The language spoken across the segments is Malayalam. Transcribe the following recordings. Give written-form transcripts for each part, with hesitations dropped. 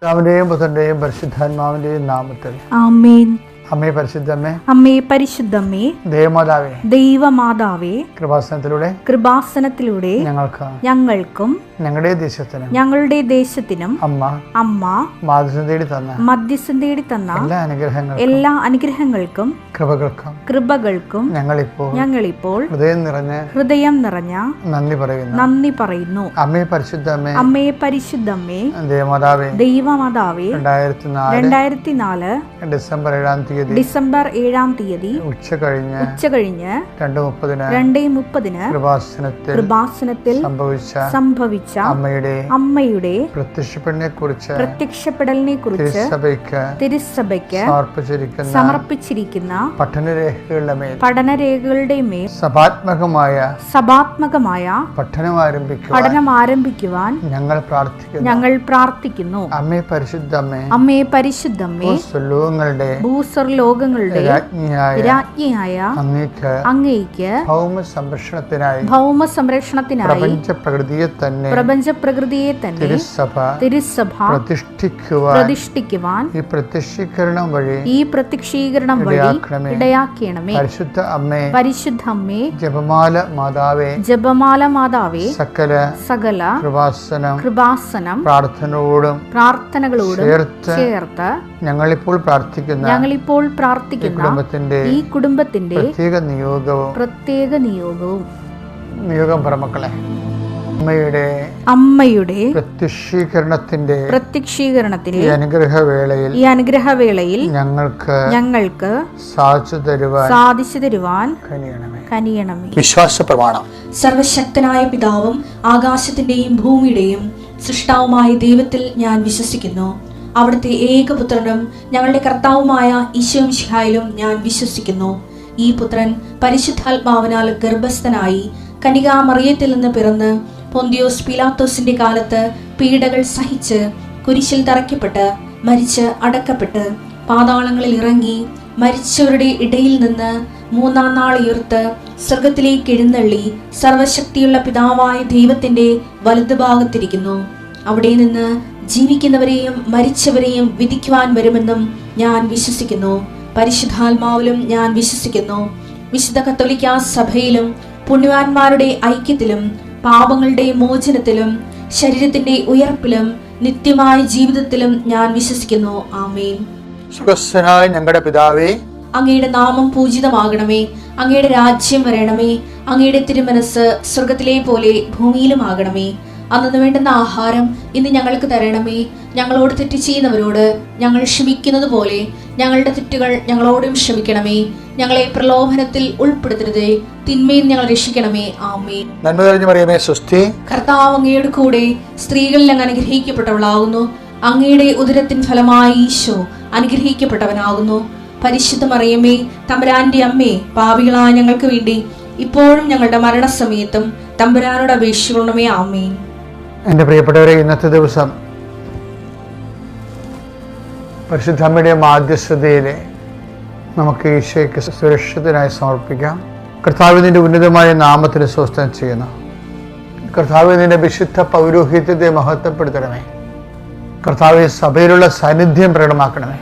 പിതാവിന്റെയും പുത്രന്റെയും പരിശുദ്ധാത്മാവിന്റെയും നാമത്തിൽ ആമേൻ. അമ്മേ പരിശുദ്ധമ്മേ, അമ്മേ പരിശുദ്ധമ്മേ, ദൈവമാതാവേ, ദൈവമാതാവേ, കൃപാസനത്തിലൂടെ ഞങ്ങൾക്കും ഞങ്ങളുടെ ദേശത്തിനും അമ്മ മധ്യസ്ഥം തേടി തന്ന എല്ലാ അനുഗ്രഹങ്ങൾക്കും കൃപകൾക്കും ഞങ്ങളിപ്പോൾ ഹൃദയം നിറഞ്ഞ നന്ദി പറയുന്നു. അമ്മേ പരിശുദ്ധമ്മേ, ദൈവമാതാവേ, 2004 ഡിസംബർ 7-ാം തീയതി ഉച്ചകഴിഞ്ഞ് 2:30 കൃപാസനത്തിൽ സംഭവിച്ച അമ്മയുടെ പ്രത്യക്ഷപ്പെടലിനെ കുറിച്ച് തിരുസഭയ്ക്ക് സമർപ്പിച്ചിരിക്കുന്ന പഠനരേഖകളുടെ മേൽ സഭാത്മകമായ പഠനം ആരംഭിക്കുവാൻ ഞങ്ങൾ പ്രാർത്ഥിക്കുന്നു. അമ്മേ പരിശുദ്ധമ്മേ, ഭൂസ്വർലോകങ്ങളുടെ രാജ്ഞിയായ അങ്ങേയ്ക്ക് ഭൗമ സംരക്ഷണത്തിനായി പ്രപഞ്ച പ്രകൃതിയെ തന്നെ തിരുസഭ പ്രതിഷ്ഠിക്കുവാൻ ഈ പ്രത്യക്ഷീകരണം വഴി ഇടയാക്കണമേ. പരിശുദ്ധ അമ്മേ, ജപമാല മാതാവേ, സകല കൃപാസനം പ്രാർത്ഥനകളോടും ചേർത്ത് ഞങ്ങളിപ്പോൾ പ്രാർത്ഥിക്കുന്ന ഈ കുടുംബത്തിന്റെ പ്രത്യേക നിയോഗവും പറമക്കളെ, അമ്മയുടെ പ്രത്യക്ഷീകരണത്തിന്റെ ഈ അനുഗ്രഹവേളയിൽ ഞങ്ങൾക്ക് സാധിച്ചു തരുവാൻ കനിയണമേ. വിശ്വാസ പ്രമാണം. സർവശക്തനായ പിതാവും ആകാശത്തിന്റെയും ഭൂമിയുടെയും സൃഷ്ടാവുമായ ദൈവത്തിൽ ഞാൻ വിശ്വസിക്കുന്നു. അവിടുത്തെ ഏകപുത്രനും ഞങ്ങളുടെ കർത്താവുമായ ഈശോമിശിഹായിലും ഞാൻ വിശ്വസിക്കുന്നു. ഈ പുത്രൻ പരിശുദ്ധാത്മാവിനാൽ ഗർഭസ്ഥനായി കന്യകാമറിയത്തിൽ നിന്ന് പിറന്ന് പൊന്തിയോസ് പീലാത്തോസിന്റെ കാലത്ത് പീഡകൾ സഹിച്ച് കുരിശിൽ തറയ്ക്കപ്പെട്ട് മരിച്ച് അടക്കപ്പെട്ട് പാതാളങ്ങളിൽ ഇറങ്ങി മരിച്ചവരുടെ ഇടയിൽ നിന്ന് 3-ാം നാൾ ഉയർത്ത് സ്വർഗത്തിലേക്ക് എഴുന്നള്ളി സർവശക്തിയുള്ള പിതാവായ ദൈവത്തിന്റെ വലതുഭാഗത്തിരിക്കുന്നു. അവിടെ നിന്ന് ജീവിക്കുന്നവരെയും മരിച്ചവരെയും വിധിക്കുവാൻ വരുമെന്നും ഞാൻ വിശ്വസിക്കുന്നു. പരിശുദ്ധാത്മാവിലും ഞാൻ വിശ്വസിക്കുന്നു. വിശുദ്ധ കത്തോലിക്കാ സഭയിലും പുണ്യവാന്മാരുടെ ഐക്യത്തിലും പാപങ്ങളുടെ മോചനത്തിലും ശരീരത്തിന്റെ ഉയർപ്പിലും നിത്യമായ ജീവിതത്തിലും ഞാൻ വിശ്വസിക്കുന്നു. ആമേൻ. സുഖസ്ഥനായ ഞങ്ങളുടെ പിതാവേ, അങ്ങയുടെ നാമം പൂജിതമാകണമേ. അങ്ങയുടെ രാജ്യം വരണമേ. അങ്ങയുടെ തിരുമനസ് സ്വർഗത്തിലെ പോലെ ഭൂമിയിലുമാകണമേ. അന്നു വേണ്ടുന്ന ആഹാരം ഇന്ന് ഞങ്ങൾക്ക് തരണമേ. ഞങ്ങളോട് തെറ്റ് ചെയ്യുന്നവരോട് ഞങ്ങൾ ക്ഷമിക്കുന്നത് പോലെ ഞങ്ങളുടെ തെറ്റുകൾ ഞങ്ങളോടും ക്ഷമിക്കണമേ. ഞങ്ങളെ പ്രലോഭനത്തിൽ ഉൾപ്പെടുത്തരുതേ, തിന്മയിൽ ഞങ്ങൾ രക്ഷിക്കണമേ. ആമേൻ. നന്മ നിറഞ്ഞ മറിയമേ, സ്വസ്തി. കർത്താവ് അങ്ങയുടെ കൂടെ സ്ത്രീകളിൽ അങ്ങ് അനുഗ്രഹിക്കപ്പെട്ടവളാകുന്നു. അങ്ങയുടെ ഉദരത്തിൻ ഫലമായി ഈശോ അനുഗ്രഹിക്കപ്പെട്ടവനാകുന്നു. പരിശുദ്ധ മറിയമേ, തമ്പുരാന്റെ അമ്മേ, പാപികളായ ഞങ്ങൾക്ക് വേണ്ടി ഇപ്പോഴും ഞങ്ങളുടെ മരണസമയത്തും തമ്പുരാനോട് അപേക്ഷിക്കണമേ. ആമേൻ. എൻ്റെ പ്രിയപ്പെട്ടവരെ, ഇന്നത്തെ ദിവസം പരിശുദ്ധമ്മയുടെ മാധ്യസ്ഥതയിൽ നമുക്ക് ഈശോയ്ക്ക് സുരക്ഷിതനായി സമർപ്പിക്കാം. കർത്താവിൻ്റെ ഉന്നതമായ നാമത്തിന് സ്വസ്ഥം ചെയ്യുന്നു. കർത്താവിൻ്റെ വിശുദ്ധ പൗരോഹിത്യത്തെ മഹത്വപ്പെടുത്തണമേ. കർത്താവ് സഭയിലുള്ള സാന്നിധ്യം പ്രകടമാക്കണമേ.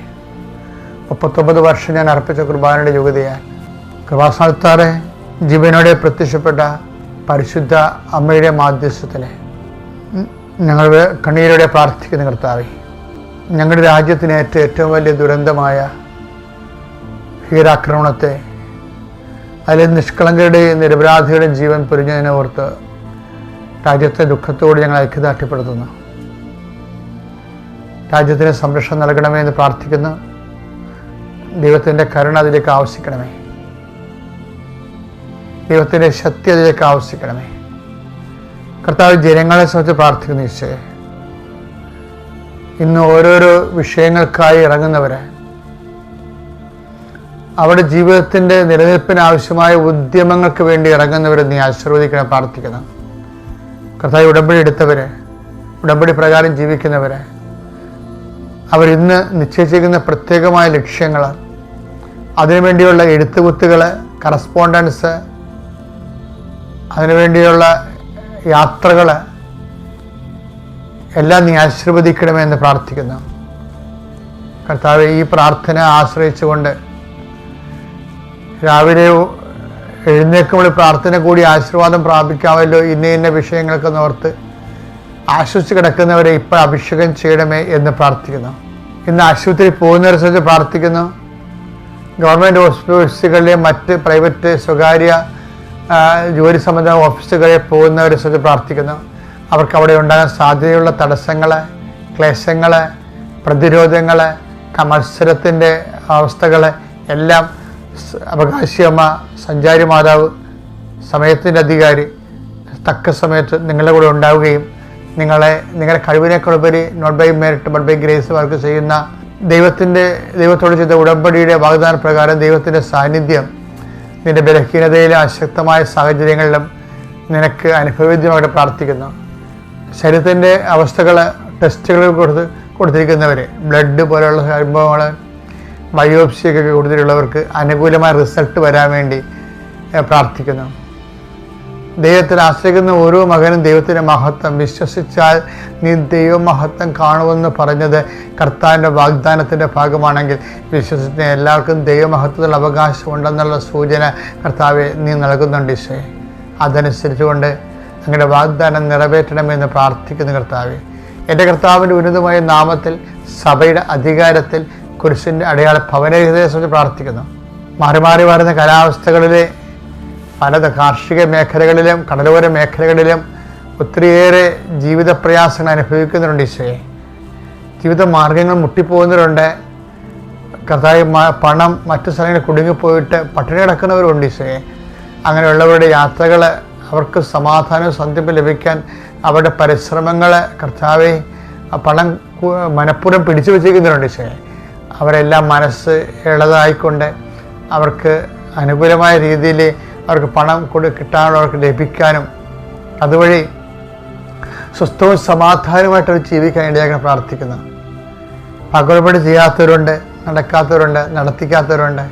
39 വർഷം ഞാൻ അർപ്പിച്ച കുർബാനയുടെ യോഗ്യതയാൽ കൃപാസനത്താറെ ജീവനോടെ പ്രത്യക്ഷപ്പെട്ട പരിശുദ്ധ അമ്മയുടെ മാധ്യസ്ഥത്തിൽ ഞങ്ങൾ കണ്ണീരോടെ പ്രാർത്ഥിക്കുന്ന കർത്താവേ, ഞങ്ങളുടെ രാജ്യത്തിനേറ്റ ഏറ്റവും വലിയ ദുരന്തമായ ഭീകരാക്രമണത്തെ, അതിലെ നിഷ്കളങ്കരുടെയും നിരപരാധികളുടെയും ജീവൻ പൊരിഞ്ഞതിനെ ഓർത്ത് രാജ്യത്തെ ദുഃഖത്തോട് ഞങ്ങൾ ഐക്യദാർഢ്യപ്പെടുത്തുന്നു. രാജ്യത്തിന് സംരക്ഷണം നൽകണമേ എന്ന് പ്രാർത്ഥിക്കുന്നു. ദൈവത്തിൻ്റെ കരുണ അതിലേക്ക് ആവശ്യിക്കണമേ. ദൈവത്തിൻ്റെ ശക്തി അതിലേക്ക് ആവശ്യിക്കണമേ. കർത്താവ് ജനങ്ങളെ സംബന്ധിച്ച് പ്രാർത്ഥിക്കുന്നു. ഈശോയെ, ഇന്ന് ഓരോരോ വിഷയങ്ങൾക്കായി ഇറങ്ങുന്നവരെ, അവരുടെ ജീവിതത്തിൻ്റെ നിലനിൽപ്പിന് ആവശ്യമായ ഉദ്യമങ്ങൾക്ക് വേണ്ടി ഇറങ്ങുന്നവരെ നീ ആശീർവദിക്കണം പ്രാർത്ഥിക്കുന്നു. കർത്താവ് ഉടമ്പടി എടുത്തവരെ, ഉടമ്പടി പ്രകാരം ജീവിക്കുന്നവരെ, അവരിന്ന് നിശ്ചയിച്ചിരിക്കുന്ന പ്രത്യേകമായ ലക്ഷ്യങ്ങൾ, അതിനുവേണ്ടിയുള്ള എഴുത്തുകുത്തുകൾ, കറസ്പോണ്ടൻസ്, അതിനുവേണ്ടിയുള്ള യാത്രകൾ എല്ലാം നീ ആശീർവദിക്കണമെന്ന് പ്രാർത്ഥിക്കുന്നു. കർത്താവെ, ഈ പ്രാർത്ഥന ആശ്രയിച്ചുകൊണ്ട് രാവിലെ എഴുന്നേൽക്കുമ്പോൾ പ്രാർത്ഥന കൂടി ആശീർവാദം പ്രാപിക്കാമല്ലോ ഇന്ന ഇന്ന വിഷയങ്ങൾക്ക് ഓർത്ത് ആശ്വസിച്ച് കിടക്കുന്നവരെ ഇപ്പോൾ അഭിഷേകം ചെയ്യണമേ എന്ന് പ്രാർത്ഥിക്കുന്നു. ഇന്ന് ആശുപത്രി പോകുന്നവരെ സംബന്ധിച്ച് പ്രാർത്ഥിക്കുന്നു. ഗവൺമെൻറ് ഓഫീസുകളിലെയും മറ്റ് പ്രൈവറ്റ് സ്വകാര്യ ജോലി സംബന്ധ ഓഫീസുകളിൽ പോകുന്നവരെ സംബന്ധിച്ച് പ്രാർത്ഥിക്കുന്നു. അവർക്ക് അവിടെ ഉണ്ടാകാൻ സാധ്യതയുള്ള തടസ്സങ്ങൾ, ക്ലേശങ്ങൾ, പ്രതിരോധങ്ങൾ, മത്സരത്തിൻ്റെ അവസ്ഥകൾ എല്ലാം അവകാശിയമ്മ, സഞ്ചാരി മാതാവ്, സമയത്തിൻ്റെ അധികാരി തക്ക സമയത്ത് നിങ്ങളുടെ കൂടെ ഉണ്ടാവുകയും നിങ്ങളുടെ കഴിവിനേക്കാളുപരി not by merit but by grace work ചെയ്യുന്ന ദൈവത്തോട് ചെയ്ത ഉടമ്പടിയുടെ വാഗ്ദാന പ്രകാരം ദൈവത്തിൻ്റെ സാന്നിധ്യം നിന്റെ ബലഹീനതയിലെ അശക്തമായ സാഹചര്യങ്ങളിലും നിനക്ക് അനുഭവവേദ്യമായിട്ട് പ്രാർത്ഥിക്കുന്നു. ശരീരത്തിൻ്റെ അവസ്ഥകൾ ടെസ്റ്റുകൾ കൊടുത്തിരിക്കുന്നവർ, ബ്ലഡ് പോലെയുള്ള സംഭവങ്ങൾ, ബയോപ്സിയൊക്കെ കൊടുത്തിട്ടുള്ളവർക്ക് അനുകൂലമായ റിസൾട്ട് വരാൻ വേണ്ടി പ്രാർത്ഥിക്കുന്നു. ദൈവത്തിൽ ആശ്രയിക്കുന്ന ഓരോ മകനും ദൈവത്തിൻ്റെ മഹത്വം വിശ്വസിച്ചാൽ നീ ദൈവമഹത്വം കാണുമെന്ന് പറഞ്ഞത് കർത്താവിൻ്റെ വാഗ്ദാനത്തിൻ്റെ ഭാഗമാണെങ്കിൽ വിശ്വസിക്കുന്ന എല്ലാവർക്കും ദൈവമഹത്വത്തിൽ അവകാശമുണ്ടെന്നുള്ള സൂചന കർത്താവെ നീ നൽകുന്നുണ്ട്. ഈശോയെ, അതനുസരിച്ചുകൊണ്ട് അങ്ങയുടെ വാഗ്ദാനം നിറവേറ്റണമെന്ന് പ്രാർത്ഥിക്കുന്നു. കർത്താവെ, എൻ്റെ കർത്താവിൻ്റെ ഉന്നതമായ നാമത്തിൽ സഭയുടെ അധികാരത്തിൽ കുരിശിൻ്റെ അടയാള ഭവനരഹിതയെ സംബന്ധിച്ച് പ്രാർത്ഥിക്കുന്നു. മാറി മാറി വരുന്ന കാലാവസ്ഥകളിലെ പല കാർഷിക മേഖലകളിലും കടലോര മേഖലകളിലും ഒത്തിരിയേറെ ജീവിത പ്രയാസങ്ങൾ അനുഭവിക്കുന്നവരുണ്ട്. ഈശോയെ, ജീവിത മാർഗങ്ങൾ മുട്ടിപ്പോകുന്നവരുണ്ട്. കർത്താവ്, പണം മറ്റു സ്ഥലങ്ങളിൽ കുടുങ്ങിപ്പോയിട്ട് പട്ടിണി കിടക്കുന്നവരുണ്ട്. ഈശോയെ, അങ്ങനെയുള്ളവരുടെ യാത്രകൾ അവർക്ക് സമാധാനവും സന്ധിപ്പും ലഭിക്കാൻ അവരുടെ പരിശ്രമങ്ങൾ കർത്താവെ പണം മനഃപൂർവ്വം പിടിച്ചു വച്ചിരിക്കുന്നവരുണ്ട്. ഈശോയെ, അവരെല്ലാം മനസ്സ് ഇളതായിക്കൊണ്ട് അവർക്ക് അനുകൂലമായ രീതിയിൽ അവർക്ക് പണം കിട്ടാനും അവർക്ക് ലഭിക്കാനും അതുവഴി സ്വസ്ഥവും സമാധാനവുമായിട്ട് അവർ ജീവിക്കാൻ ഇടയാക്കാൻ പ്രാർത്ഥിക്കുന്നു. പകൽപടി ചെയ്യാത്തവരുണ്ട്, നടക്കാത്തവരുണ്ട്, നടത്തിക്കാത്തവരുണ്ട്.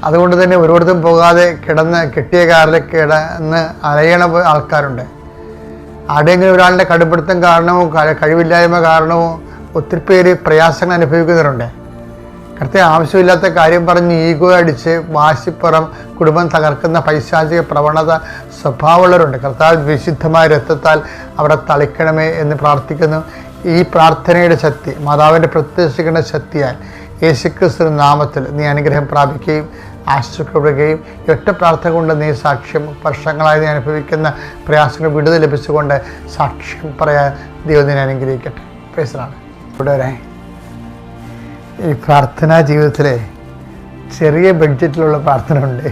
അതുകൊണ്ട് തന്നെ ഒരിടത്തും പോകാതെ കെട്ടിയ കാറിൽ കിടന്ന് അലയണ ആൾക്കാരുണ്ട്. ആരുടെയെങ്കിലും ഒരാളുടെ കടുപ്പിടുത്തം കാരണവും കഴിവില്ലായ്മ കാരണവും ഒത്തിരി പേര് പ്രയാസങ്ങൾ അനുഭവിക്കുന്നവരുണ്ട്. കർത്താവേ, ആവശ്യമില്ലാത്ത കാര്യം പറഞ്ഞ് ഈഗോ അടിച്ച് വാശിപ്പുറം കുടുംബം തകർക്കുന്ന പൈശാചിക പ്രവണത സ്വഭാവമുള്ളവരുണ്ട്. കർത്താവ് വിശുദ്ധമായ രക്തത്താൽ അവിടെ തളിക്കണമേ എന്ന് പ്രാർത്ഥിക്കുന്നു. ഈ പ്രാർത്ഥനയുടെ ശക്തി, മാതാവിൻ്റെ പ്രത്യക്ഷിക്കുന്ന ശക്തിയാൽ യേശുക്രിസ്തു നാമത്തിൽ നീ അനുഗ്രഹം പ്രാപിക്കുകയും ആശ്രയിക്കപ്പെടുകയും ഒറ്റ പ്രാർത്ഥന കൊണ്ട് നീ സാക്ഷ്യം വർഷങ്ങളായി നീ അനുഭവിക്കുന്ന പ്രയാസങ്ങൾ വിടുതൽ ലഭിച്ചുകൊണ്ട് സാക്ഷ്യം പറയാൻ ദൈവം നിന്നെ അനുഗ്രഹിക്കട്ടെ. പ്രൈസലാണ്. ഇവിടെ വരെ ഈ പ്രാർത്ഥനാ ജീവിതത്തിലെ ചെറിയ ബഡ്ജറ്റിലുള്ള പ്രാർത്ഥന ഉണ്ട്,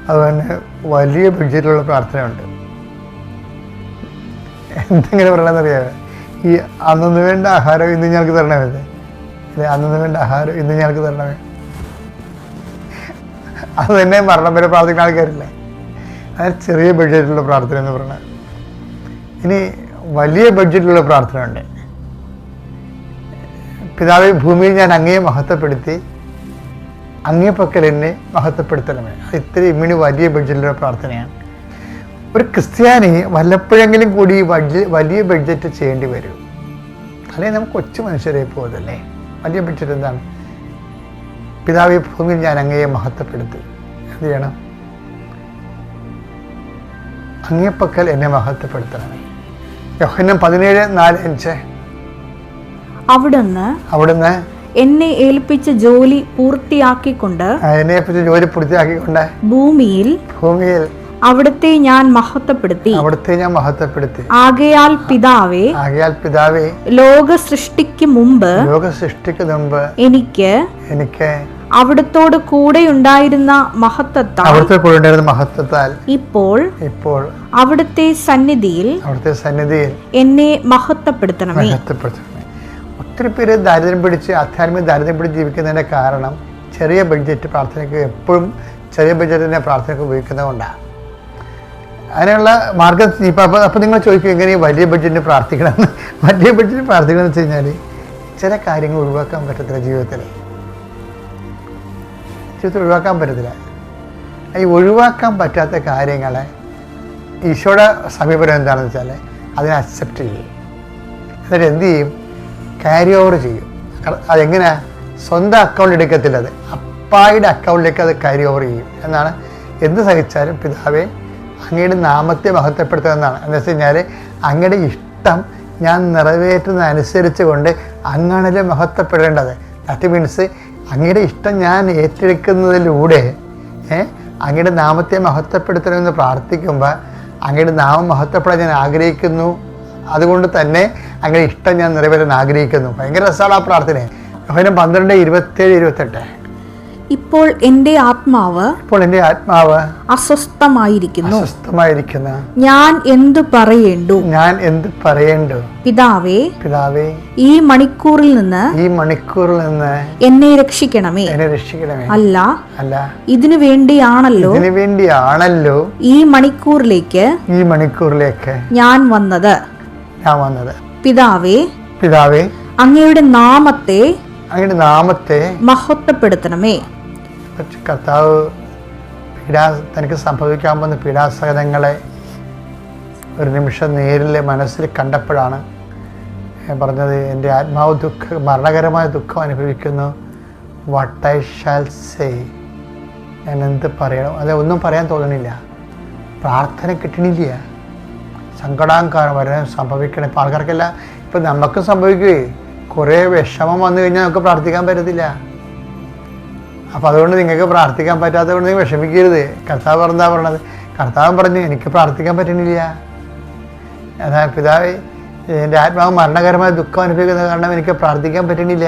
അതുപോലെ വലിയ ബഡ്ജറ്റിലുള്ള പ്രാർത്ഥനയുണ്ട്. എന്തെങ്കിലും പറയണമെന്നറിയാമോ? ഈ അന്നു വേണ്ട ആഹാരം ഇന്ന് ഞങ്ങൾക്ക് തരണമേ, അല്ലെ അന്നു വേണ്ട ആഹാരം ഇന്ന് ഞങ്ങൾക്ക് തരണമേ, അത് തന്നെ മരണം വരെ പ്രാർത്ഥിക്കുന്ന ആൾക്കാരില്ലേ. അതായത് ചെറിയ ബഡ്ജറ്റിലുള്ള പ്രാർത്ഥന എന്ന് പറഞ്ഞാൽ. ഇനി വലിയ ബഡ്ജറ്റിലുള്ള പ്രാർത്ഥന ഉണ്ട്. പിതാവേ, ഭൂമിയിൽ ഞാൻ അങ്ങയെ മഹത്വപ്പെടുത്തി അങ്ങേ പക്കൽ എന്നെ മഹത്വപ്പെടുത്തണമേ. അത് ഇത്തിരി ഇമ്മിണി വലിയ ബഡ്ജറ്റിലുള്ള പ്രാർത്ഥനയാണ്. ഒരു ക്രിസ്ത്യാനി വല്ലപ്പോഴെങ്കിലും കൂടി വലിയ ബഡ്ജറ്റ് ചെയ്യേണ്ടി വരും. അല്ലെങ്കിൽ നമുക്ക് കൊച്ചു മനുഷ്യരെ പോകുന്നതല്ലേ. വലിയ ബഡ്ജറ്റ് എന്താണ്? പിതാവേ, ഭൂമിയിൽ ഞാൻ അങ്ങയെ മഹത്വപ്പെടുത്തി. എന്ത് ചെയ്യണം? അങ്ങേ പക്കൽ എന്നെ മഹത്വപ്പെടുത്തണമേ. യോഹന്നാൻ 17:4-5. അവിടുന്ന് എന്നെ ഏൽപ്പിച്ച ജോലി പൂർത്തിയാക്കിക്കൊണ്ട് ഭൂമിയിൽ അവിടുത്തെ ഞാൻ മഹത്വപ്പെടുത്തി. ആകയാൽ പിതാവേ, ലോക സൃഷ്ടിക്ക് മുമ്പ് എനിക്ക് അവിടുത്തോട് കൂടെ ഉണ്ടായിരുന്ന മഹത്വത്താൽ ഇപ്പോൾ അവിടുത്തെ സന്നിധിയിൽ എന്നെ മഹത്വപ്പെടുത്തണമേ. ഒത്തിരി പേര് ദാരിദ്ര്യം പിടിച്ച് ആധ്യാത്മിക ദാരിദ്ര്യം പിടിച്ച് ജീവിക്കുന്നതിൻ്റെ കാരണം ചെറിയ ബഡ്ജറ്റ് പ്രാർത്ഥനയ്ക്ക് എപ്പോഴും ചെറിയ ബഡ്ജറ്റിൻ്റെ പ്രാർത്ഥനയ്ക്ക് ഉപയോഗിക്കുന്നത് കൊണ്ടാണ്. അതിനുള്ള മാർഗം അപ്പോൾ നിങ്ങൾ ചോദിക്കും എങ്ങനെ വലിയ ബഡ്ജറ്റിന് പ്രാർത്ഥിക്കണമെന്ന്. വലിയ ബഡ്ജറ്റിന് പ്രാർത്ഥിക്കണമെന്ന് വെച്ച് കഴിഞ്ഞാൽ ചില കാര്യങ്ങൾ ഒഴിവാക്കാൻ പറ്റത്തില്ല. ജീവിതത്തിൽ ഒഴിവാക്കാൻ പറ്റത്തില്ല. ഈ ഒഴിവാക്കാൻ പറ്റാത്ത കാര്യങ്ങളെ ഈശോയുടെ സമീപനം എന്താണെന്ന് വെച്ചാൽ അതിനെ അക്സെപ്റ്റ് ചെയ്യും. എന്നിട്ട് എന്ത് ചെയ്യും? ക്യാരി ഓവർ ചെയ്യും. അതെങ്ങനെയാ? സ്വന്തം അക്കൗണ്ട് എടുക്കത്തില്ല, അത് അപ്പായുടെ അക്കൗണ്ടിലേക്ക് അത് ക്യാരി ഓവർ ചെയ്യും എന്നാണ്. എന്ത് സഹിച്ചാലും പിതാവേ അങ്ങയുടെ നാമത്തെ മഹത്വപ്പെടുത്തുക എന്നാണ്. എന്ന് വെച്ച് കഴിഞ്ഞാൽ അങ്ങയുടെ ഇഷ്ടം ഞാൻ നിറവേറ്റുന്നതനുസരിച്ച് കൊണ്ട് അങ്ങാണല്ലോ മഹത്വപ്പെടേണ്ടത്. ദാറ്റ് മീൻസ് അങ്ങയുടെ ഇഷ്ടം ഞാൻ ഏറ്റെടുക്കുന്നതിലൂടെ അങ്ങയുടെ നാമത്തെ മഹത്വപ്പെടുത്തണമെന്ന് പ്രാർത്ഥിക്കുമ്പോൾ അങ്ങയുടെ നാമം മഹത്വപ്പെടാൻ ഞാൻ ആഗ്രഹിക്കുന്നു, അതുകൊണ്ട് തന്നെ അങ്ങയുടെ ഇഷ്ടം ഞാൻ നിറവേറ്റാൻ ആഗ്രഹിക്കുന്നു. ഭയങ്കര രസമാണ് ആ പ്രാർത്ഥന. യോഹന്നാൻ 12:27-28. ഇപ്പോൾ എൻ്റെ ആത്മാവ് അസ്വസ്ഥമായിരിക്കുന്നു. ഞാൻ എന്തു പറയേണ്ടു? പിതാവേ ഈ മണിക്കൂറിൽ നിന്ന് എന്നെ രക്ഷിക്കണമേ. അല്ല, ഇതിനു വേണ്ടിയാണല്ലോ ഈ മണിക്കൂറിലേക്ക് ഞാൻ വന്നത്. പിതാവേ അങ്ങയുടെ നാമത്തെ മഹത്വപ്പെടുത്തണമേ. കർത്താവ് തനിക്ക് സംഭവിക്കാൻ പോകുന്ന പീഡാസഹനങ്ങളെ ഒരു നിമിഷം നേരിൽ മനസ്സിൽ കണ്ടപ്പോഴാണ് പറഞ്ഞത്, എൻ്റെ ആത്മാവ് മരണകരമായ ദുഃഖം അനുഭവിക്കുന്നു. വാട്ട് ഐ ഷാൽ സേ, ഞാൻ എന്ത് പറയണം? അതെ, ഒന്നും പറയാൻ തോന്നണില്ല, പ്രാർത്ഥന കിട്ടണില്ല, സങ്കടാങ്കാരം വരെ സംഭവിക്കണം. ഇപ്പം ആൾക്കാർക്കെല്ലാം ഇപ്പം നമുക്കും സംഭവിക്കുകയെ കുറേ വിഷമം വന്നു കഴിഞ്ഞാൽ നമുക്ക് പ്രാർത്ഥിക്കാൻ പറ്റത്തില്ല. അപ്പോൾ അതുകൊണ്ട് നിങ്ങൾക്ക് പ്രാർത്ഥിക്കാൻ പറ്റാത്തതുകൊണ്ട് നിങ്ങൾ വിഷമിക്കരുത്. കർത്താവ് എന്താ പറഞ്ഞത്? കർത്താവ് പറഞ്ഞു, എനിക്ക് പ്രാർത്ഥിക്കാൻ പറ്റണില്ല. അതാ പിതാവേ, എൻ്റെ ആത്മാവ് മരണകരമായ ദുഃഖം അനുഭവിക്കുന്ന കാരണം എനിക്ക് പ്രാർത്ഥിക്കാൻ പറ്റണില്ല.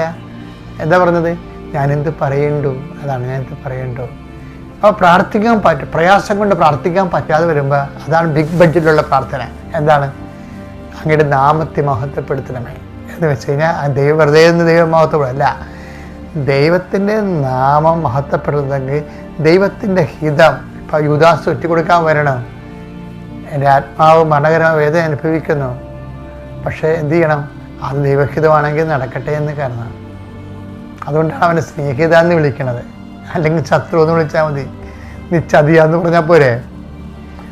എന്താ പറഞ്ഞത്? ഞാനെന്ത് പറയണ്ടു? അതാണ്, ഞാനെന്ത് പറയണ്ടു. അപ്പോൾ പ്രാർത്ഥിക്കാൻ പറ്റും, പ്രയാസം കൊണ്ട് പ്രാർത്ഥിക്കാൻ പറ്റാതെ വരുമ്പോൾ അതാണ് ബിഗ് ബഡ്ജറ്റിലുള്ള പ്രാർത്ഥന. എന്താണ്? അങ്ങയുടെ നാമത്തെ മഹത്വപ്പെടുത്തണമേ എന്ന് വെച്ച് കഴിഞ്ഞാൽ വെറുതെ ദൈവം മഹത്വപ്പെടല്ല. ദൈവത്തിൻ്റെ നാമം മഹത്വപ്പെടുന്നെങ്കിൽ ദൈവത്തിൻ്റെ ഹിതം. ഇപ്പോൾ യൂദാസ് ഒറ്റിക്കൊടുക്കാൻ വരണം, എൻ്റെ ആത്മാവ് മരണകരമായ വേദന അനുഭവിക്കുന്നു, പക്ഷേ എന്ത് ചെയ്യണം? അത് ദൈവഹിതമാണെങ്കിൽ നടക്കട്ടെ എന്ന് കാരണം. അതുകൊണ്ടാണ് അവനെ സ്നേഹിത എന്ന് വിളിക്കണത്. അല്ലെങ്കിൽ ശത്രു എന്ന് വിളിച്ചാൽ മതി, നീ ചതിയാന്ന് പറഞ്ഞാൽ പോരെ.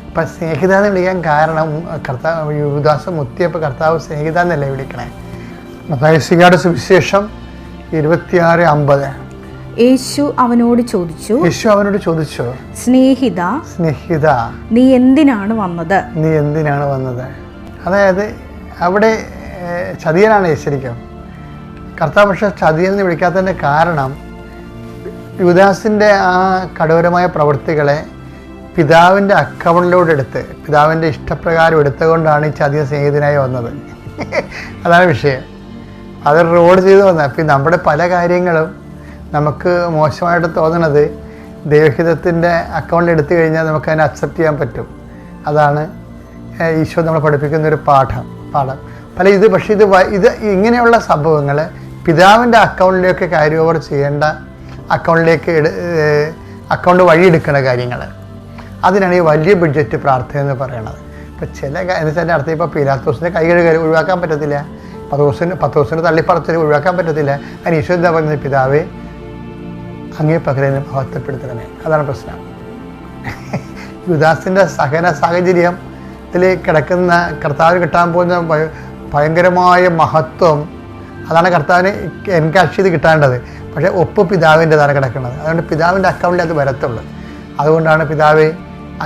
അപ്പം സ്നേഹിത എന്ന് വിളിക്കാൻ കാരണം കർത്താവ് യൂദാസ് മുത്തിയപ്പോൾ കർത്താവ് സ്നേഹിത എന്നല്ലേ വിളിക്കണേ. മത്തായിയുടെ സുവിശേഷം 26:50. യേശു അവനോട് ചോദിച്ചു, സ്നേഹിത, നീ എന്തിനാണ് വന്നത്? അതായത് അവിടെ ചതിയനാണ് ശരിക്കും കർത്താവ്. പക്ഷെ ചതിയൻ എന്ന് വിളിക്കാത്തതിൻ്റെ കാരണം യൂദാസിൻ്റെ ആ കഠോരമായ പ്രവൃത്തികളെ പിതാവിൻ്റെ അക്കൗണ്ടിലൂടെ എടുത്ത് പിതാവിൻ്റെ ഇഷ്ടപ്രകാരം എടുത്തുകൊണ്ടാണ് ഈ ചതിയ സ്നേഹിതനായി വന്നത്. അതാണ് വിഷയം. അത് റോഡ് ചെയ്ത് വന്നത്. പിന്നെ നമ്മുടെ പല കാര്യങ്ങളും നമുക്ക് മോശമായിട്ട് തോന്നണത് ദൈവഹിതത്തിൻ്റെ അക്കൗണ്ടിൽ എടുത്തു കഴിഞ്ഞാൽ നമുക്ക് അതിനെ അക്സെപ്റ്റ് ചെയ്യാൻ പറ്റും. അതാണ് ഈശോ നമ്മളെ പഠിപ്പിക്കുന്നൊരു പാഠം. പക്ഷേ ഇത് ഇങ്ങനെയുള്ള സംഭവങ്ങൾ പിതാവിൻ്റെ അക്കൗണ്ടിലേക്ക് ക്യാരി ഓവർ ചെയ്യേണ്ട, അക്കൗണ്ട് വഴിയെടുക്കുന്ന കാര്യങ്ങൾ, അതിനാണ് ഈ വലിയ ബഡ്ജറ്റ് പ്രാർത്ഥന എന്ന് പറയുന്നത്. ഇപ്പോൾ ചില എന്നുവെച്ചാൽ അടുത്ത് ഇപ്പോൾ പീലാത്തോസിൻ്റെ കൈ കഴുകൽ ഒഴിവാക്കാൻ പറ്റത്തില്ല, പത്തോസിന് തള്ളിപ്പറച്ചിൽ ഒഴിവാക്കാൻ പറ്റത്തില്ല. അതിന് ഈശോ എന്താ പറയുന്നത്? പിതാവേ അങ്ങേ പകരനെ മഹത്വപ്പെടുത്തണമേ. അതാണ് പ്രശ്നം. യുദാസിൻ്റെ സഹന സാഹചര്യത്തിൽ കിടക്കുന്ന കർത്താവിന് കിട്ടാൻ പോകുന്ന ഭയങ്കരമായ മഹത്വം, അതാണ് കർത്താവിന് എൻകാഷ് ചെയ്ത് കിട്ടേണ്ടത്. പക്ഷേ ഒപ്പ് പിതാവിൻ്റെതാണ് കിടക്കുന്നത്. അതുകൊണ്ട് പിതാവിൻ്റെ അക്കൗണ്ടിൽ അത് വരത്തുള്ളൂ. അതുകൊണ്ടാണ് പിതാവേ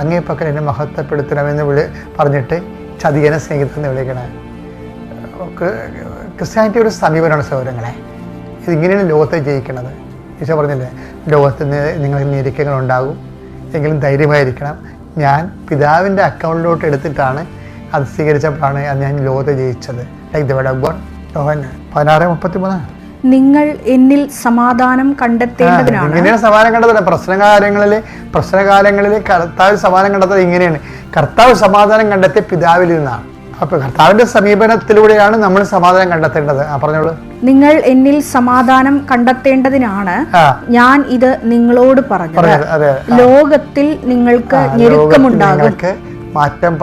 അങ്ങേ പക്കൽ എന്നെ മഹത്വപ്പെടുത്തണമെന്ന് പറഞ്ഞിട്ട് ചതിയനെ സ്നേഹിതമെന്ന് വിളിക്കണേ. ക്രിസ്ത്യാനിറ്റി ഒരു സമീപനമാണ് സൗരങ്ങളെ. ഇതിങ്ങനെയാണ് ലോകത്തെ ജയിക്കുന്നത്. ഈശോ പറഞ്ഞില്ലേ, ലോകത്ത് നിങ്ങൾ ഞെരുക്കങ്ങളുണ്ടാകും, എങ്കിലും ധൈര്യമായിരിക്കണം, ഞാൻ പിതാവിൻ്റെ അക്കൗണ്ടിലോട്ട് എടുത്തിട്ടാണ് അത് സ്വീകരിച്ചപ്പോഴാണ് ഞാൻ ലോകത്തെ ജയിച്ചത്. Like the word of God. Yohannan 16:33. നിങ്ങൾ എന്നിൽ സമാധാനം കണ്ടെത്തേണ്ടതിനാണ്. ഇങ്ങനെയാണ് സമാധാനം കണ്ടെത്തുന്നത്. പ്രശ്നകാലങ്ങളിൽ കർത്താവ് സമാധാനം കണ്ടെത്തുന്നത് ഇങ്ങനെയാണ്. കർത്താവ് സമാധാനം കണ്ടെത്തിയ പിതാവിൽ നിന്നാണ്. അപ്പോൾ കർത്താവിൻ്റെ സമീപനത്തിലൂടെയാണ് നമ്മൾ സമാധാനം കണ്ടെത്തേണ്ടത്. പറഞ്ഞോളൂ. നിങ്ങൾ എന്നിൽ സമാധാനം കണ്ടെത്തേണ്ടതിനാണ് ഞാൻ ഇത് നിങ്ങളോട് പറഞ്ഞത്. ലോകത്തിൽ നിങ്ങൾക്ക് ഞെരുക്കമുണ്ടാകും, മാറ്റാൻ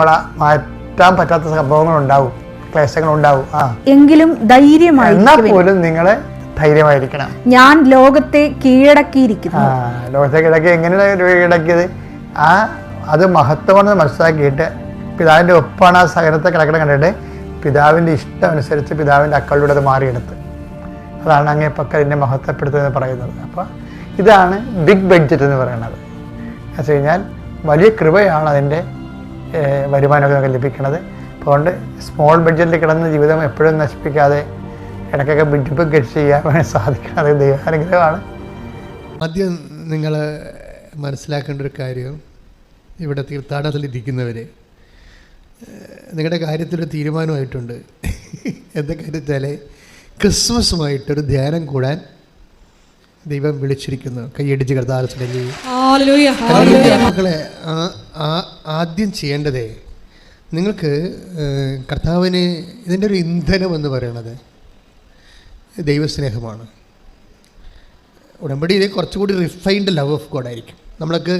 പറ്റാത്ത സംഭവങ്ങളുണ്ടാവും, ക്ലേശങ്ങളുണ്ടാവും. എങ്കിലും ധൈര്യമായിരിക്കും, നിങ്ങളെ ധൈര്യമായിരിക്കണം. ഞാൻ ലോകത്തെ കീഴടക്കിയിരിക്കുന്നു. ലോകത്തെ കീഴടക്കി എങ്ങനെയാണ് കീഴടക്കിയത്? അത് മഹത്വമാണെന്ന് മനസ്സിലാക്കിയിട്ട് പിതാവിൻ്റെ ഒപ്പാണ് ആ സഹനത്തെ കിടക്കണം കണ്ടിട്ട് പിതാവിൻ്റെ ഇഷ്ടം അനുസരിച്ച് പിതാവിൻ്റെ അക്കൗണ്ടിലൂടെ അത് മാറിയെടുത്ത്. അതാണ് അങ്ങേ പക്കൽ എന്നെ മഹത്വപ്പെടുത്തുന്നത് പറയുന്നത്. അപ്പോൾ ഇതാണ് ബിഗ് ബഡ്ജറ്റ് എന്ന് പറയുന്നത്. എന്ന് വെച്ച് കഴിഞ്ഞാൽ വലിയ കൃപയാണ് അതിൻ്റെ വരുമാനമൊക്കെ ലഭിക്കുന്നത്. അതുകൊണ്ട് സ്മോൾ ബഡ്ജറ്റിൽ കിടന്ന ജീവിതം എപ്പോഴും നശിപ്പിക്കാതെ ഇടയ്ക്കൊക്കെ ബിഗ് ഗെറ്റ് ചെയ്യാൻ സാധിക്കുന്നത് ദൈവാനുഗ്രഹമാണ്. ആദ്യം നിങ്ങൾ മനസ്സിലാക്കേണ്ട ഒരു കാര്യം, ഇവിടെ തീർത്ഥാടനത്തിലിരിക്കുന്നവർ നിങ്ങളുടെ കാര്യത്തിലൊരു തീരുമാനമായിട്ടുണ്ട്. എന്താ കാര്യത്താൽ ക്രിസ്മസുമായിട്ടൊരു ധ്യാനം കൂടാൻ ദൈവം വിളിച്ചിരിക്കുന്നു. കൈയടിച്ച് കർത്താവിനെ മക്കളെ ആദ്യം ചെയ്യേണ്ടതേ നിങ്ങൾക്ക് കർത്താവിന് ഇതിൻ്റെ ഒരു ഇന്ധനം എന്ന് പറയുന്നത് ദൈവസ്നേഹമാണ്. ഉടമ്പടിയിൽ കുറച്ചുകൂടി റിഫൈൻഡ് ലവ് ഓഫ് ഗോഡ് ആയിരിക്കും. നമ്മൾക്ക്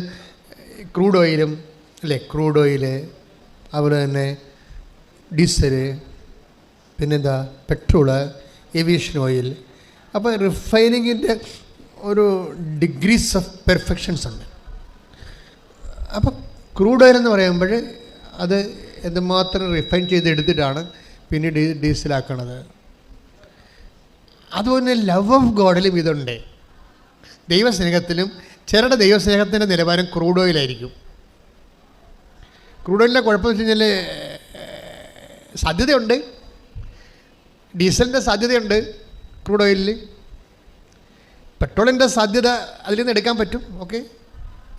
ക്രൂഡ് ഓയിലും അല്ലേ, ക്രൂഡ് ഓയില്, അതുപോലെ തന്നെ ഡീസല്, പിന്നെന്താ പെട്രോള്, ഏവിയേഷൻ ഓയിൽ. അപ്പോൾ റിഫൈനിങ്ങിൻ്റെ ഒരു ഡിഗ്രീസ് ഓഫ് പെർഫെക്ഷൻസ് ഉണ്ട്. അപ്പോൾ ക്രൂഡ് ഓയിൽ എന്ന് പറയുമ്പോൾ അത് എന്തുമാത്രം റിഫൈൻ ചെയ്തെടുത്തിട്ടാണ് പിന്നീട് ഡീസലാക്കണത്. അതുപോലെ ലവ് ഓഫ് ഗോഡിലും ഇതുണ്ട്. ദൈവസ്നേഹത്തിലും ചിലരുടെ ദൈവസ്നേഹത്തിൻ്റെ നിലവാരം ക്രൂഡ് ഓയിലായിരിക്കും. ക്രൂഡ് ഓയിലിൻ്റെ കുഴപ്പമെന്ന് വെച്ച് കഴിഞ്ഞാൽ സാധ്യതയുണ്ട്, ഡീസലിൻ്റെ സാധ്യതയുണ്ട് ക്രൂഡ് ഓയിലിൽ, പെട്രോളിൻ്റെ സാധ്യത അതിൽ നിന്ന് എടുക്കാൻ പറ്റും. ഓക്കെ,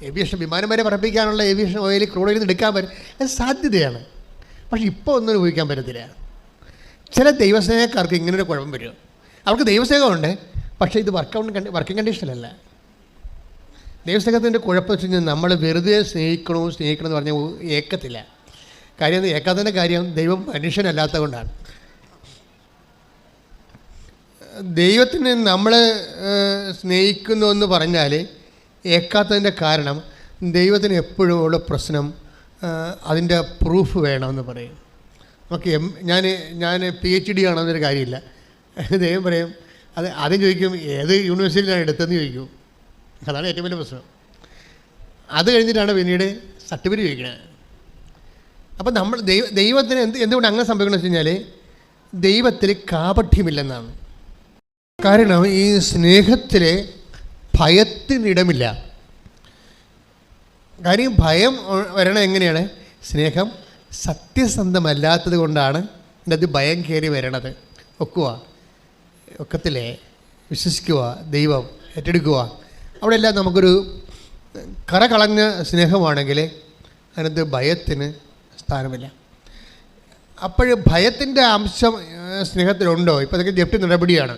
ഏവിയേഷൻ വിമാനം വരെ പറപ്പിക്കാനുള്ള ഏവിയേഷൻ ഓയിൽ ക്രൂഡ് ഓയിൽ നിന്ന് എടുക്കാൻ പറ്റും, അത് സാധ്യതയാണ്. പക്ഷെ ഇപ്പോൾ ഒന്നും ഉപയോഗിക്കാൻ പറ്റത്തില്ല. ചില ദൈവസ്നേഹക്കാർക്ക് ഇങ്ങനൊരു കുഴപ്പം വരും. അവർക്ക് ദൈവസ്നേഹമുണ്ട്, പക്ഷേ ഇത് വർക്കിംഗ് കണ്ടീഷനല്ല. ദൈവസ്നേഹത്തിൻ്റെ കുഴപ്പം വെച്ച് കഴിഞ്ഞാൽ നമ്മൾ വെറുതെ സ്നേഹിക്കണമെന്ന് പറഞ്ഞാൽ ഏക്കത്തില്ല. കാര്യം ഏക്കാത്തതിൻ്റെ കാര്യം ദൈവം മനുഷ്യനല്ലാത്തത് കൊണ്ടാണ്. ദൈവത്തിന് നമ്മൾ സ്നേഹിക്കുന്നു എന്ന് പറഞ്ഞാൽ ഏക്കാത്തതിൻ്റെ കാരണം ദൈവത്തിന് എപ്പോഴും ഉള്ള പ്രശ്നം അതിൻ്റെ പ്രൂഫ് വേണമെന്ന് പറയും. നമുക്ക് ഞാൻ PhD ആണെന്നൊരു കാര്യമില്ല. ദൈവം പറയും അത് ആദ്യം ചോദിക്കും ഏത് യൂണിവേഴ്സിറ്റിയിലാണ് എടുത്തതെന്ന് ചോദിക്കും. അതാണ് ഏറ്റവും വലിയ പ്രശ്നം. അത് കഴിഞ്ഞിട്ടാണ് പിന്നീട് സർട്ടിഫിക്കറ്റ് ചോദിക്കുന്നത്. അപ്പം നമ്മൾ ദൈവത്തിന് എന്തുകൊണ്ട് അങ്ങനെ സംഭവിക്കണമെന്ന് വെച്ച് കഴിഞ്ഞാൽ ദൈവത്തിൽ കാപഠ്യമില്ലെന്നാണ്. കാരണം ഈ സ്നേഹത്തിൽ ഭയത്തിനിടമില്ല. കാര്യം ഭയം വരണം എങ്ങനെയാണ്? സ്നേഹം സത്യസന്ധമല്ലാത്തത് കൊണ്ടാണ് ഇതിനകത്ത് ഭയം കയറി വരണത്. ഒക്കത്തില്ലേ, വിശ്വസിക്കുക, ദൈവം ഏറ്റെടുക്കുക, അവിടെയെല്ലാം നമുക്കൊരു കറ കളഞ്ഞ സ്നേഹമാണെങ്കിൽ അതിനകത്ത് ഭയത്തിന് സ്ഥാനമില്ല. അപ്പോൾ ഭയത്തിൻ്റെ അംശം സ്നേഹത്തിലുണ്ടോ? ഇപ്പോൾ അതൊക്കെ ജപ്തി നടപടിയാണ്.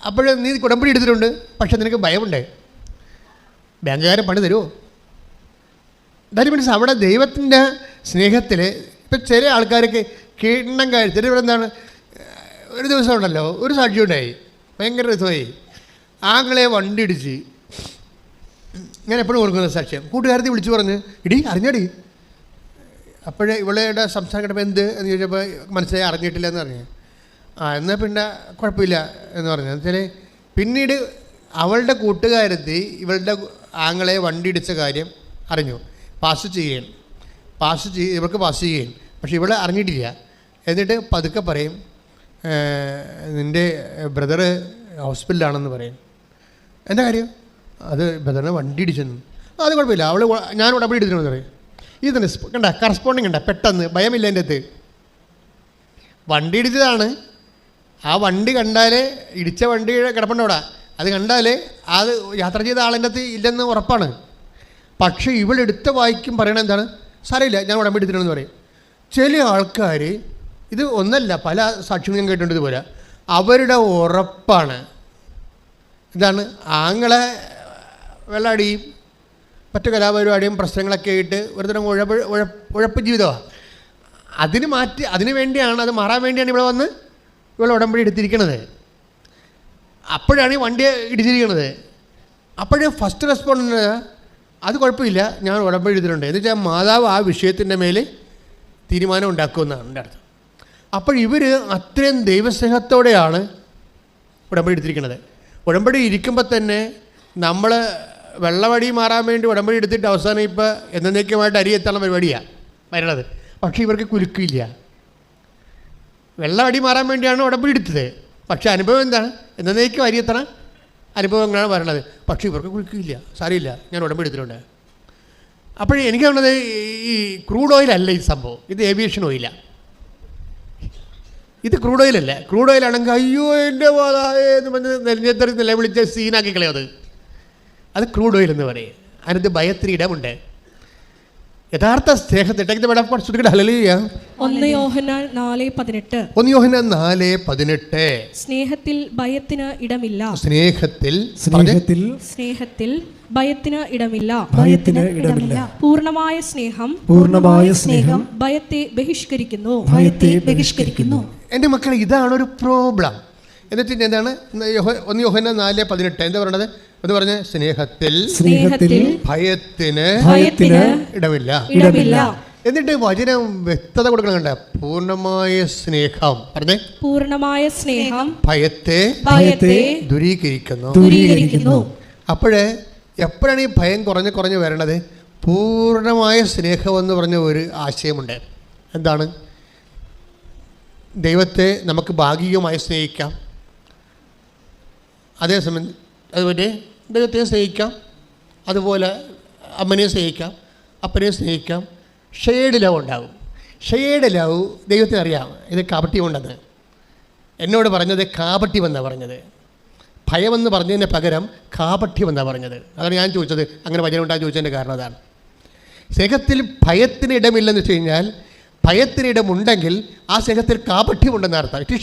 അപ്പോൾ നീ ഉടമ്പടി എടുത്തിട്ടുണ്ട്, പക്ഷെ നിനക്ക് ഭയമുണ്ട്, ബാങ്കുകാരൻ പണി തരുമോ? ദാറ്റ് മീൻസ് അവിടെ ദൈവത്തിൻ്റെ സ്നേഹത്തിൽ ഇപ്പം ചില ആൾക്കാർക്ക് കിണ്ണം കഴിച്ച് ഇവിടെ എന്താണ്, ഒരു ദിവസം ഉണ്ടല്ലോ ഒരു സാക്ഷി ഉണ്ടായി, ഭയങ്കര രസമായി. ആങ്ങളെ വണ്ടി ഇടിച്ച്, ഞാൻ എപ്പോഴും ഓർക്കുന്ന സാക്ഷ്യം, കൂട്ടുകാരത്തി വിളിച്ചു പറഞ്ഞ് ഇടി അറിഞ്ഞടി. അപ്പോഴേ ഇവളുടെ സംസാരം കേട്ടപ്പോൾ എന്ത് എന്ന് ചോദിച്ചപ്പോൾ മനസ്സിലായി അറിഞ്ഞിട്ടില്ല എന്ന് പറഞ്ഞു. എന്നാൽ പിന്നെ കുഴപ്പമില്ല എന്ന് പറഞ്ഞു. എന്നുവെച്ചാൽ പിന്നീട് അവളുടെ കൂട്ടുകാരത്തി ഇവളുടെ ആങ്ങളെ വണ്ടി ഇടിച്ച കാര്യം അറിഞ്ഞു, ഇവർക്ക് പാസ് ചെയ്യുകയും, പക്ഷെ ഇവളെ അറിഞ്ഞിട്ടില്ല. എന്നിട്ട് പതുക്കെ പറയും നിൻ്റെ ബ്രദർ ഹോസ്പിറ്റലാണെന്ന് പറയും. എന്താ കാര്യം? അത് ബ്രദറിനെ വണ്ടി ഇടിച്ചെന്ന്. അത് കുഴപ്പമില്ല, ഞാൻ ഉടമ്പടി എടുത്തിട്ടുണ്ടെന്ന് പറയും. ഇത് തന്നെ കണ്ട കറസ്പോണ്ടിങ് കണ്ട, പെട്ടെന്ന് ഭയമില്ല എൻ്റെ അടുത്ത്. വണ്ടി ഇടിച്ചതാണ്, ആ വണ്ടി കണ്ടാൽ ഇടിച്ച വണ്ടി കിടപ്പുണ്ട് അവിടെ, അത് കണ്ടാൽ അത് യാത്ര ചെയ്ത ആളിൻ്റെ അടുത്ത് ഇല്ലെന്ന് ഉറപ്പാണ്. പക്ഷേ ഇവളെടുത്ത വായിക്കും പറയണത് എന്താണ്? സാരമില്ല ഞാൻ ഉടമ്പടി എടുത്തിട്ടുണ്ടെന്ന് പറയും. ചില ആൾക്കാർ ഇത് ഒന്നല്ല പല സാക്ഷ്യങ്ങളും ഞാൻ കേട്ടിട്ടുണ്ട് ഇതുപോലെ, അവരുടെ ഉറപ്പാണ് ഇതാണ്. ആങ്ങളെ വെള്ളാടിയും മറ്റു കലാപരിപാടിയും പ്രശ്നങ്ങളൊക്കെ ആയിട്ട് ഒരുതരം ഉഴപ്പ് ജീവിതമാണ്. അതിന് വേണ്ടിയാണ്, അത് മാറാൻ വേണ്ടിയാണ് ഇവിടെ വന്ന് ഇവൾ ഉടമ്പടി എടുത്തിരിക്കണത്. അപ്പോഴാണ് ഈ വണ്ടി ഇടിച്ചിരിക്കണത്. അപ്പോഴേ ഫസ്റ്റ് റെസ്പോണ്ട് അത് കുഴപ്പമില്ല ഞാൻ ഉടമ്പടി എടുത്തിട്ടുണ്ട് എന്ന് വെച്ചാൽ മാതാവ് ആ വിഷയത്തിൻ്റെ മേൽ തീരുമാനം ഉണ്ടാക്കുമെന്നാണ് എൻ്റെ അർത്ഥം. അപ്പോൾ ഇവർ അത്രയും ദൈവസ്നേഹത്തോടെയാണ് ഉടമ്പടി എടുത്തിരിക്കുന്നത്. ഉടമ്പടി ഇരിക്കുമ്പോൾ തന്നെ നമ്മൾ വെള്ളവടി മാറാൻ വേണ്ടി ഉടമ്പടി എടുത്തിട്ട് അവസാനം ഇപ്പോൾ എന്നേക്കുമായിട്ട് അരി എത്താനുള്ള പരിപാടിയാണ് വരണത്. പക്ഷേ ഇവർക്ക് കുലുക്കില്ല. വെള്ളവടി മാറാൻ വേണ്ടിയാണ് ഉടമ്പടി എടുത്തത്, പക്ഷേ അനുഭവം എന്താണ്? എന്നേക്കും അരിയെത്തണ അനുഭവങ്ങളാണ് പറയണത്. പക്ഷേ ഇവർക്ക് കുളിക്കില്ല, സാരമില്ല, ഞാൻ ഉടമ്പെടുത്തിട്ടുണ്ട്. അപ്പോഴേ എനിക്ക് തോന്നുന്നത് ഈ ക്രൂഡ് ഓയിലല്ല ഈ സംഭവം, ഇത് ഏവിയേഷൻ ഓയിലാണ്. ഇത് ക്രൂഡ് ഓയിലല്ല. ക്രൂഡ് ഓയിലാണെങ്കിൽ അയ്യോ എൻ്റെ എന്ന് പറഞ്ഞ് നെല്ലിഞ്ഞെത്തറി നിലവിളിച്ച് സീനാക്കി കളയത്. അത് ക്രൂഡ് ഓയിൽ എന്ന് പറയും. അതിനകത്ത് ഭയത്തിന് ഇടമുണ്ട്. യഥാർത്ഥ സ്നേഹത്തിൻ്റെ 1 യോഹന്നാൻ 4:18 സ്നേഹത്തിൽ ഭയത്തിന് ഇടമില്ല. സ്നേഹത്തിൽ ഭയത്തിന് ഇടമില്ല. പൂർണ്ണമായ സ്നേഹം ഭയത്തെ ബഹിഷ്കരിക്കുന്നു. എൻ്റെ മക്കളെ, ഇതാണ് ഒരു പ്രോബ്ലം. എന്നിട്ട് എന്താണ് 1 യോഹന്നാൻ 4:18 എന്താ പറയണത്? എന്ന് പറഞ്ഞ സ്നേഹത്തിൽ ഭയത്തിന് ഇടമില്ല. എന്നിട്ട് വചനം വ്യക്തത കൊടുക്കണം. കണ്ട, പൂർണ്ണമായ സ്നേഹം പറഞ്ഞേ, പൂർണ്ണമായ സ്നേഹം ഭയത്തെ ദൂരീകരിക്കുന്നു. അപ്പോഴേ എപ്പോഴാണ് ഈ ഭയം കുറഞ്ഞ് വരണത്? പൂർണ്ണമായ സ്നേഹം എന്ന് പറഞ്ഞ ഒരു ആശയമുണ്ട്. എന്താണ്? ദൈവത്തെ നമുക്ക് ഭാഗികമായി സ്നേഹിക്കാം, അതേസമയം അതുപോലെ ദൈവത്തെ സ്നേഹിക്കാം, അതുപോലെ അമ്മനെ സ്നേഹിക്കാം, അപ്പനെ സ്നേഹിക്കാം. ഷെയ്ഡ് ലവ് ഉണ്ടാകും. ഷെയ്ഡ് ലവ് ദൈവത്തിന് അറിയാം ഇത് കാപട്യമുണ്ടെന്ന്. എന്നോട് പറഞ്ഞത് കാപട്യമെന്നാണ് പറഞ്ഞത്. ഭയമെന്ന് പറഞ്ഞതിന് പകരം കാപട്യമെന്നാണ് പറഞ്ഞത്. അതാണ് ഞാൻ ചോദിച്ചത്, അങ്ങനെ വചനം ഉണ്ടാകാൻ ചോദിച്ചതിൻ്റെ കാരണം അതാണ്. സ്നേഹത്തിൽ ഭയത്തിന് ഇടമില്ലെന്ന് വെച്ച് കഴിഞ്ഞാൽ, ഭയത്തിന് ഇടമുണ്ടെങ്കിൽ ആ സ്നേഹത്തിൽ കാപട്യമുണ്ടെന്ന് അർത്ഥം. ഇറ്റ്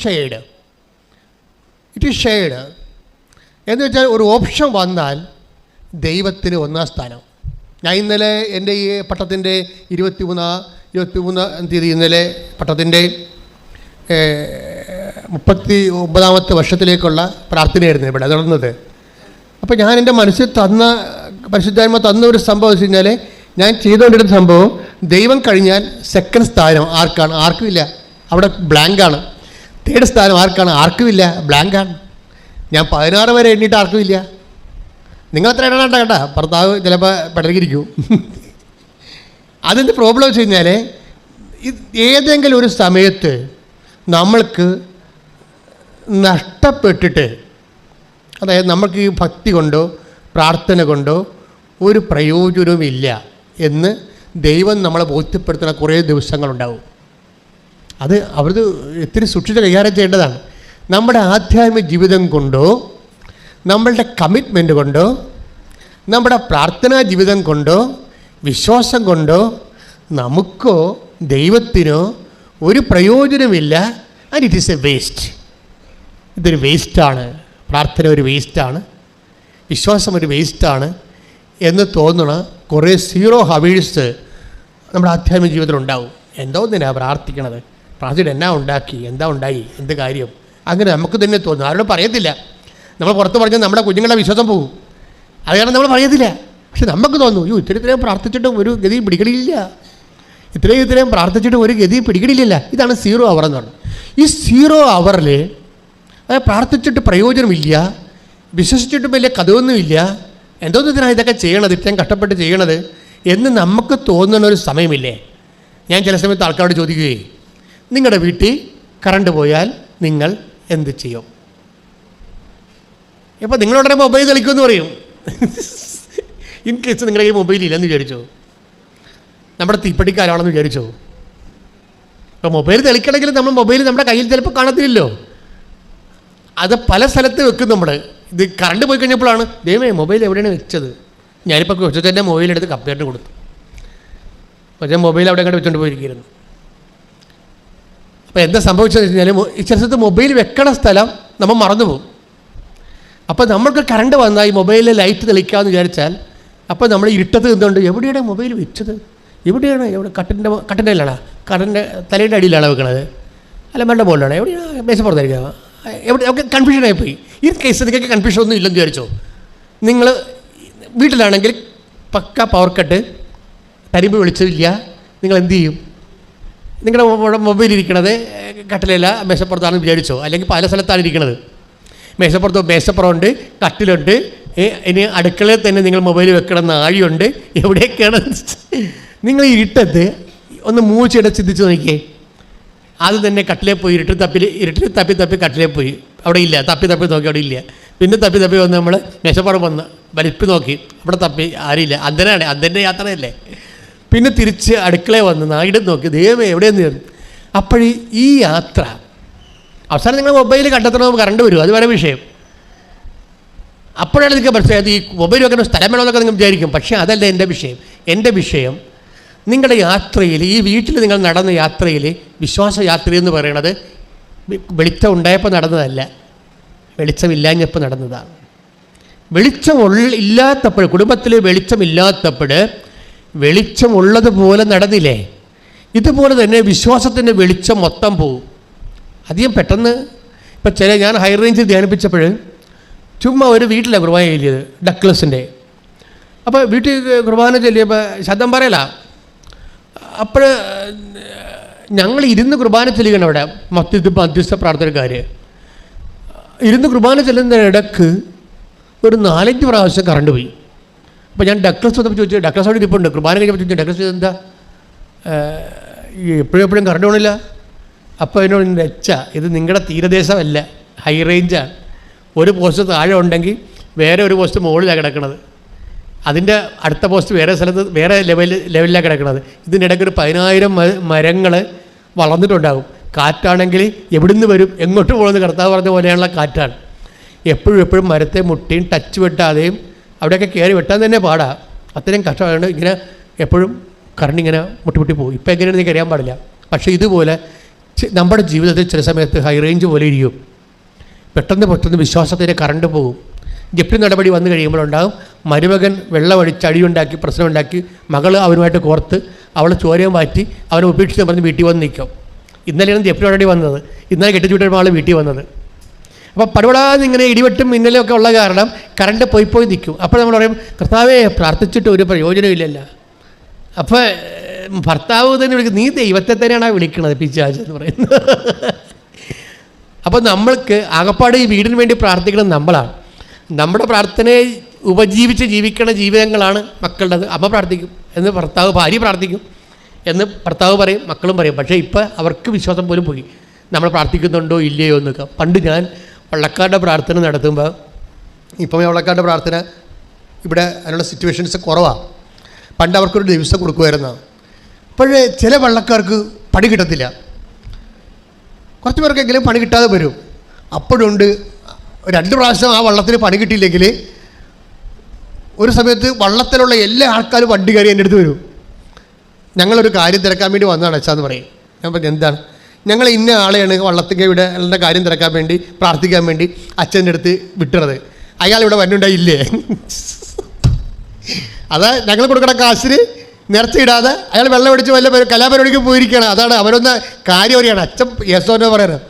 ഈസ് ഷെയ്ഡ് എന്ന് വെച്ചാൽ ഒരു ഓപ്ഷൻ വന്നാൽ ദൈവത്തിന് 1-ാം സ്ഥാനം. ഞാൻ ഇന്നലെ എൻ്റെ ഈ പട്ടത്തിൻ്റെ 23-ാം തീയതി ഇന്നലെ പട്ടത്തിൻ്റെ 39ാമത്തെ വർഷത്തിലേക്കുള്ള പ്രാർത്ഥനയായിരുന്നു ഇവിടെ നടന്നത്. അപ്പോൾ ഞാൻ എൻ്റെ മനസ്സിൽ പരിശുദ്ധാത്മ തന്ന ഒരു സംഭവം വെച്ച് കഴിഞ്ഞാൽ, ഞാൻ ചെയ്തുകൊണ്ടിരുന്ന സംഭവം ദൈവം കഴിഞ്ഞാൽ സെക്കൻഡ് സ്ഥാനം ആർക്കാണ്? ആർക്കുമില്ല. അവിടെ ബ്ലാങ്കാണ്. തേർഡ് സ്ഥാനം ആർക്കാണ്? ആർക്കുമില്ല, ബ്ലാങ്കാണ്. ഞാൻ 16 വരെ എണ്ണിയിട്ട് ആർക്കുമില്ല. നിങ്ങൾ എത്ര എണ്ണണ്ട കേട്ടാ, ഭർത്താവ് ചിലപ്പോൾ പിടകിരിക്കും. അതിൻ്റെ പ്രോബ്ലം വെച്ച് കഴിഞ്ഞാൽ, ഏതെങ്കിലും ഒരു സമയത്ത് നമ്മൾക്ക് നഷ്ടപ്പെട്ടിട്ട്, അതായത് നമുക്ക് ഈ ഭക്തി കൊണ്ടോ പ്രാർത്ഥന കൊണ്ടോ ഒരു പ്രയോജനവുമില്ല എന്ന് ദൈവം നമ്മളെ ബോധ്യപ്പെടുത്തുന്ന കുറേ ദിവസങ്ങളുണ്ടാവും. അത് അവരത് ഇത്തിരി സൂക്ഷിച്ച് കൈകാര്യം ചെയ്യേണ്ടതാണ്. നമ്മുടെ ആധ്യാത്മിക ജീവിതം കൊണ്ടോ, നമ്മളുടെ കമ്മിറ്റ്മെൻറ്റ് കൊണ്ടോ, നമ്മുടെ പ്രാർത്ഥനാ ജീവിതം കൊണ്ടോ, വിശ്വാസം കൊണ്ടോ നമുക്കോ ദൈവത്തിനോ ഒരു പ്രയോജനമില്ല. And it is A waste. ഇതൊരു വേസ്റ്റാണ്. പ്രാർത്ഥന ഒരു വേസ്റ്റാണ്, വിശ്വാസം ഒരു വേസ്റ്റാണ് എന്ന് തോന്നണ കുറേ സീറോ ഹവേഴ്സ് നമ്മുടെ ആധ്യാത്മിക ജീവിതത്തിൽ ഉണ്ടാവും. എന്തോ എന്തിനാണ് പ്രാർത്ഥിക്കണത്, പ്രാർത്ഥിച്ചിട്ട് എന്നാ ഉണ്ടാക്കി, എന്താ ഉണ്ടായി, എന്ത് കാര്യം, അങ്ങനെ നമുക്ക് തന്നെ തോന്നും. ആരോടും പറയത്തില്ല. നമ്മൾ പുറത്ത് പറഞ്ഞാൽ നമ്മുടെ കുഞ്ഞുങ്ങളുടെ വിശ്വാസം പോകും. അത് കാരണം നമ്മൾ പറയത്തില്ല. പക്ഷെ നമുക്ക് തോന്നും, അയ്യോ ഇത്രയും പ്രാർത്ഥിച്ചിട്ടും ഒരു ഗതി പിടിക്കണില്ല, ഇത്രയും പ്രാർത്ഥിച്ചിട്ടും ഒരു ഗതി പിടിക്കണില്ല. ഇതാണ് സീറോ അവർ എന്ന് പറഞ്ഞത്. ഈ സീറോ അവറിൽ പ്രാർത്ഥിച്ചിട്ട് പ്രയോജനമില്ല, വിശ്വസിച്ചിട്ടും വലിയ കഥയൊന്നുമില്ല, എന്തോന്നതിനാണ് ഇതൊക്കെ ചെയ്യണത്, ഇത്രയും കഷ്ടപ്പെട്ട് ചെയ്യണത് എന്ന് നമുക്ക് തോന്നുന്ന ഒരു സമയമില്ലേ? ഞാൻ ചില സമയത്ത് ആൾക്കാരോട് ചോദിക്കുകയെ, നിങ്ങളുടെ വീട്ടിൽ കറണ്ട് പോയാൽ നിങ്ങൾ എന്ത് ചെയ്യും? ഇപ്പോൾ നിങ്ങളോടനെ മൊബൈൽ കളിക്കുമെന്ന് പറയും. ഇൻ കേസ് നിങ്ങളുടെ കയ്യിൽ മൊബൈൽ ഇല്ലെന്ന് വിചാരിച്ചോ, നമ്മുടെ തീപ്പട്ടിക്കാരാണെന്ന് വിചാരിച്ചോ. ഇപ്പോൾ മൊബൈൽ തെളിക്കണമെങ്കിൽ നമ്മൾ മൊബൈൽ നമ്മുടെ കയ്യിൽ ചിലപ്പോൾ കാണത്തില്ലല്ലോ. അത് പല സ്ഥലത്ത് വെക്കും നമ്മൾ. ഇത് കറണ്ട് പോയി കഴിഞ്ഞപ്പോഴാണ് ദൈവമേ മൊബൈൽ എവിടെയാണ് വെച്ചത്. ഞാനിപ്പോൾ കൊച്ചത്തെ മൊബൈലെടുത്ത് കപ്പയായിട്ട് കൊടുത്തു. പക്ഷേ മൊബൈൽ അവിടെ അങ്ങോട്ട് വെച്ചുകൊണ്ട് പോയിരിക്കുന്നു. അപ്പോൾ എന്താ സംഭവിച്ചതെന്ന് വെച്ച് കഴിഞ്ഞാൽ, ചില സ്ഥലത്ത് മൊബൈൽ വെക്കണ സ്ഥലം നമ്മൾ മറന്നുപോകും. അപ്പോൾ നമ്മൾക്ക് കറണ്ട് വന്നാൽ ഈ മൊബൈലിൽ ലൈറ്റ് തെളിക്കാമെന്ന് വിചാരിച്ചാൽ, അപ്പോൾ നമ്മൾ ഇരുട്ടത്ത് നിന്നുകൊണ്ട് എവിടെയാണ് മൊബൈൽ വെച്ചത്, എവിടെ കട്ടിൻ്റെയിലാണോ, കറണ്ട് തലയുടെ അടിയിലാണോ വെക്കണത്, അല്ല വേണ്ട മുകളിലാണ്, എവിടെയാണ് മേശപ്പുറത്തായിരിക്കാം, എവിടെ ഒക്കെ കൺഫ്യൂഷനായിപ്പോയി. ഈ കേസ് നിങ്ങൾക്ക് കൺഫ്യൂഷൻ ഒന്നും ഇല്ലെന്ന് വിചാരിച്ചോ. നിങ്ങൾ വീട്ടിലാണെങ്കിൽ പക്ക പവർ കട്ട്, തരിമ്പ് വെളിച്ചമില്ല, നിങ്ങൾ എന്ത് ചെയ്യും? നിങ്ങളുടെ മൊബൈൽ ഇരിക്കണത് കട്ടിലല്ല മേശപ്പുറത്താണെന്ന് വിചാരിച്ചോ, അല്ലെങ്കിൽ പല സ്ഥലത്താണ് ഇരിക്കണത്. മേശപ്പുറമുണ്ട്, കട്ടിലുണ്ട്, ഇനി അടുക്കളയിൽ തന്നെ നിങ്ങൾ മൊബൈൽ വെക്കണം, നാഴിയുണ്ട്, എവിടെയൊക്കെയാണ്. നിങ്ങൾ ഇരുട്ടത്ത് ഒന്ന് മൂച്ചിട ചിന്തിച്ച് നോക്കിയേ. അത് തന്നെ കട്ടിലേ പോയി ഇരുട്ടിൽ തപ്പി കട്ടിലേ പോയി. അവിടെ ഇല്ല. തപ്പി നോക്കി അവിടെ ഇല്ല. പിന്നെ തപ്പി വന്ന് നമ്മൾ മേശപ്പുറം വന്ന് വലിപ്പ് നോക്കി, അവിടെ തപ്പി ആരില്ല. അന്തൻ്റെ യാത്രയല്ലേ. പിന്നെ തിരിച്ച് അടുക്കളയിൽ വന്ന് നായിടം നോക്കി, ദൈവമേ എവിടെയെന്ന്. അപ്പോഴീ ഈ യാത്ര അവസാനം നിങ്ങൾ മൊബൈൽ കണ്ടെത്തണമെന്ന് കറണ്ട് വരും, അത് വേറെ വിഷയം. അപ്പോഴാണ് നിങ്ങൾക്ക് മനസ്സിലായത് ഈ മൊബൈൽ വെക്കുന്ന സ്ഥലം വേണമെന്നൊക്കെ നിങ്ങൾ വിചാരിക്കും. പക്ഷേ അതല്ല എൻ്റെ വിഷയം. എൻ്റെ വിഷയം നിങ്ങളുടെ യാത്രയിൽ, ഈ വീട്ടിൽ നിങ്ങൾ നടന്ന യാത്രയിൽ, വിശ്വാസ യാത്രയെന്ന് പറയണത് വെളിച്ചം ഉണ്ടായപ്പോൾ നടന്നതല്ല, വെളിച്ചമില്ലാഞ്ഞപ്പോൾ നടന്നതാണ്. ഇല്ലാത്തപ്പോൾ, കുടുംബത്തിൽ വെളിച്ചമില്ലാത്തപ്പോൾ വെളിച്ചമുള്ളതുപോലെ നടന്നില്ലേ? ഇതുപോലെ തന്നെ വിശ്വാസത്തിൻ്റെ വെളിച്ചം മൊത്തം പോകും. അധികം പെട്ടെന്ന് ഇപ്പം ഞാൻ ഹൈ റേഞ്ചിൽ ധ്യാനിപ്പിച്ചപ്പോൾ ചുമ്മാ ഒരു വീട്ടിലാണ് കുർബാന ചൊല്ലിയത്, ഡക്ലസിൻ്റെ. അപ്പോൾ വീട്ടിൽ കുർബാന ചൊല്ലിയപ്പോൾ ശബ്ദം പറയല. അപ്പോൾ ഞങ്ങൾ ഇരുന്ന് കുർബാന ചൊല്ലിക്കണം. അവിടെ മധ്യസ്ഥ പ്രാർത്ഥനക്കാർ ഇരുന്ന് കുർബാന ചെല്ലുന്നതിനിടക്ക് ഒരു 4-5 പ്രാവശ്യം കറണ്ട് പോയി. അപ്പോൾ ഞാൻ ഡക്ലസ് വന്നപ്പോൾ ചോദിച്ചു, ഡക്ലസ് അവിടെ ഇരിപ്പുണ്ട്. കുർബാന കഴിഞ്ഞപ്പോൾ ചോദിച്ചു, ഡക്ലസ് എന്താ എപ്പോഴും കറണ്ട് പോകണില്ല? അപ്പോൾ എന്നോട് വെച്ച ഇത് നിങ്ങളുടെ തീരദേശമല്ല, ഹൈ റേഞ്ചാണ്. ഒരു പോസ്റ്റ് താഴെ ഉണ്ടെങ്കിൽ വേറെ ഒരു പോസ്റ്റ് മുകളിലാണ് കിടക്കുന്നത്, അതിൻ്റെ അടുത്ത പോസ്റ്റ് വേറെ സ്ഥലത്ത് വേറെ ലെവലിലാണ് കിടക്കുന്നത്. ഇതിൻ്റെ ഇടയ്ക്ക് ഒരു 10,000 മരങ്ങൾ വളർന്നിട്ടുണ്ടാകും. കാറ്റാണെങ്കിൽ എവിടുന്ന് വരും, എങ്ങോട്ട് പോകുന്നത് കർത്താവ് പറഞ്ഞ പോലെയുള്ള കാറ്റാണ്. എപ്പോഴും മരത്തെ മുട്ടിയും ടച്ച് വെട്ടാതെയും അവിടെയൊക്കെ കയറി വെട്ടാൻ തന്നെ പാടാണ്. അത്രയും കഷ്ടമാണ്. ഇങ്ങനെ എപ്പോഴും കറണ്ട് ഇങ്ങനെ മുട്ടി പോകും. ഇപ്പം എങ്ങനെയാണെന്ന് എനിക്ക് അറിയാൻ പാടില്ല. പക്ഷേ ഇതുപോലെ നമ്മുടെ ജീവിതത്തിൽ ചില സമയത്ത് ഹൈ റേഞ്ച് പോലെ ഇരിക്കും. പെട്ടെന്ന് വിശ്വാസത്തിൻ്റെ കറണ്ട് പോകും. ജപ്തി നടപടി വന്നു കഴിയുമ്പോഴുണ്ടാകും മരുമകൻ വെള്ളമടിച്ച് അടിയുണ്ടാക്കി പ്രശ്നമുണ്ടാക്കി, മകൾ അവനുമായിട്ട് കോർത്ത് അവൾ ചോരയും മാറ്റി അവനെ ഉപേക്ഷിച്ച് പറഞ്ഞ് വീട്ടിൽ വന്ന് നിൽക്കും. ഇന്നലെയാണ് ജപ്തി നടപടി വന്നത്, ഇന്നലെ കെട്ടിച്ചുവിട്ടപ്പോൾ ആൾ വീട്ടിൽ വന്നത്. അപ്പോൾ പടപടാതെ ഇങ്ങനെ ഇടിവെട്ടും മിന്നലും ഒക്കെ ഉള്ള കാരണം കറണ്ട് പോയി നിൽക്കും. അപ്പോൾ നമ്മൾ പറയും, കർത്താവേ പ്രാർത്ഥിച്ചിട്ട് ഒരു പ്രയോജനമില്ലല്ലോ. അപ്പോൾ ഭർത്താവ് തന്നെ വിളിക്കും, നീ ദൈവത്തെ തന്നെയാണ് വിളിക്കണത് പിശാച് എന്ന് പറയുന്നത്. അപ്പോൾ നമ്മൾക്ക് ആകപ്പാട് ഈ വീടിന് വേണ്ടി പ്രാർത്ഥിക്കണം നമ്മളാണ്. നമ്മുടെ പ്രാർത്ഥനയെ ഉപജീവിച്ച് ജീവിക്കണ ജീവിതങ്ങളാണ് മക്കളുടേത്. അമ്മ പ്രാർത്ഥിക്കും എന്ന് ഭാര്യ പ്രാർത്ഥിക്കും എന്ന് ഭർത്താവ് പറയും, മക്കളും പറയും. പക്ഷേ ഇപ്പോൾ അവർക്ക് വിശ്വാസം പോലും പോയി, നമ്മൾ പ്രാർത്ഥിക്കുന്നുണ്ടോ ഇല്ലയോ എന്നൊക്കെ. പണ്ട് ഞാൻ വള്ളക്കാരുടെ പ്രാർത്ഥന നടത്തുമ്പോൾ, ഇപ്പം വള്ളക്കാരുടെ പ്രാർത്ഥന ഇവിടെ അതിനുള്ള സിറ്റുവേഷൻസ് കുറവാണ്. പണ്ട് അവർക്കൊരു ദിവസം കൊടുക്കുമായിരുന്നു. അപ്പോഴേ ചില വള്ളക്കാർക്ക് പണി കിട്ടത്തില്ല, കുറച്ച് പേർക്കെങ്കിലും പണി കിട്ടാതെ വരും. അപ്പോഴുണ്ട് 2 പ്രാവശ്യം ആ വള്ളത്തിന് പണി കിട്ടിയില്ലെങ്കിൽ ഒരു സമയത്ത് വള്ളത്തിലുള്ള എല്ലാ ആൾക്കാരും വണ്ടി കയറി എൻ്റെ അടുത്ത് വരും. ഞങ്ങളൊരു കാര്യം തിരക്കാൻ വേണ്ടി വന്നതാണ് അച്ഛാന്ന് പറയും. ഞാൻ പറഞ്ഞു, എന്താണ്? ഞങ്ങൾ ഇന്ന ആളെയാണ് വള്ളത്തിൻ്റെ ഇവിടെ ഉള്ള കാര്യം തിരക്കാൻ വേണ്ടി പ്രാർത്ഥിക്കാൻ വേണ്ടി അച്ഛൻ്റെ അടുത്ത് വിട്ടുന്നത്. അയാൾ ഇവിടെ വന്നുണ്ടായില്ലേ? അതാ ഞങ്ങൾ കൊടുക്കണ കാശിന് നിറച്ചിടാതെ അയാൾ വെള്ളം അടിച്ച് വല്ല കലാപരിപാടിക്ക് പോയിരിക്കുകയാണ്. അതാണ് അവരൊന്ന് കാര്യം അറിയാണ് അച്ഛൻ യേശോന്ന് പറയുന്നത്.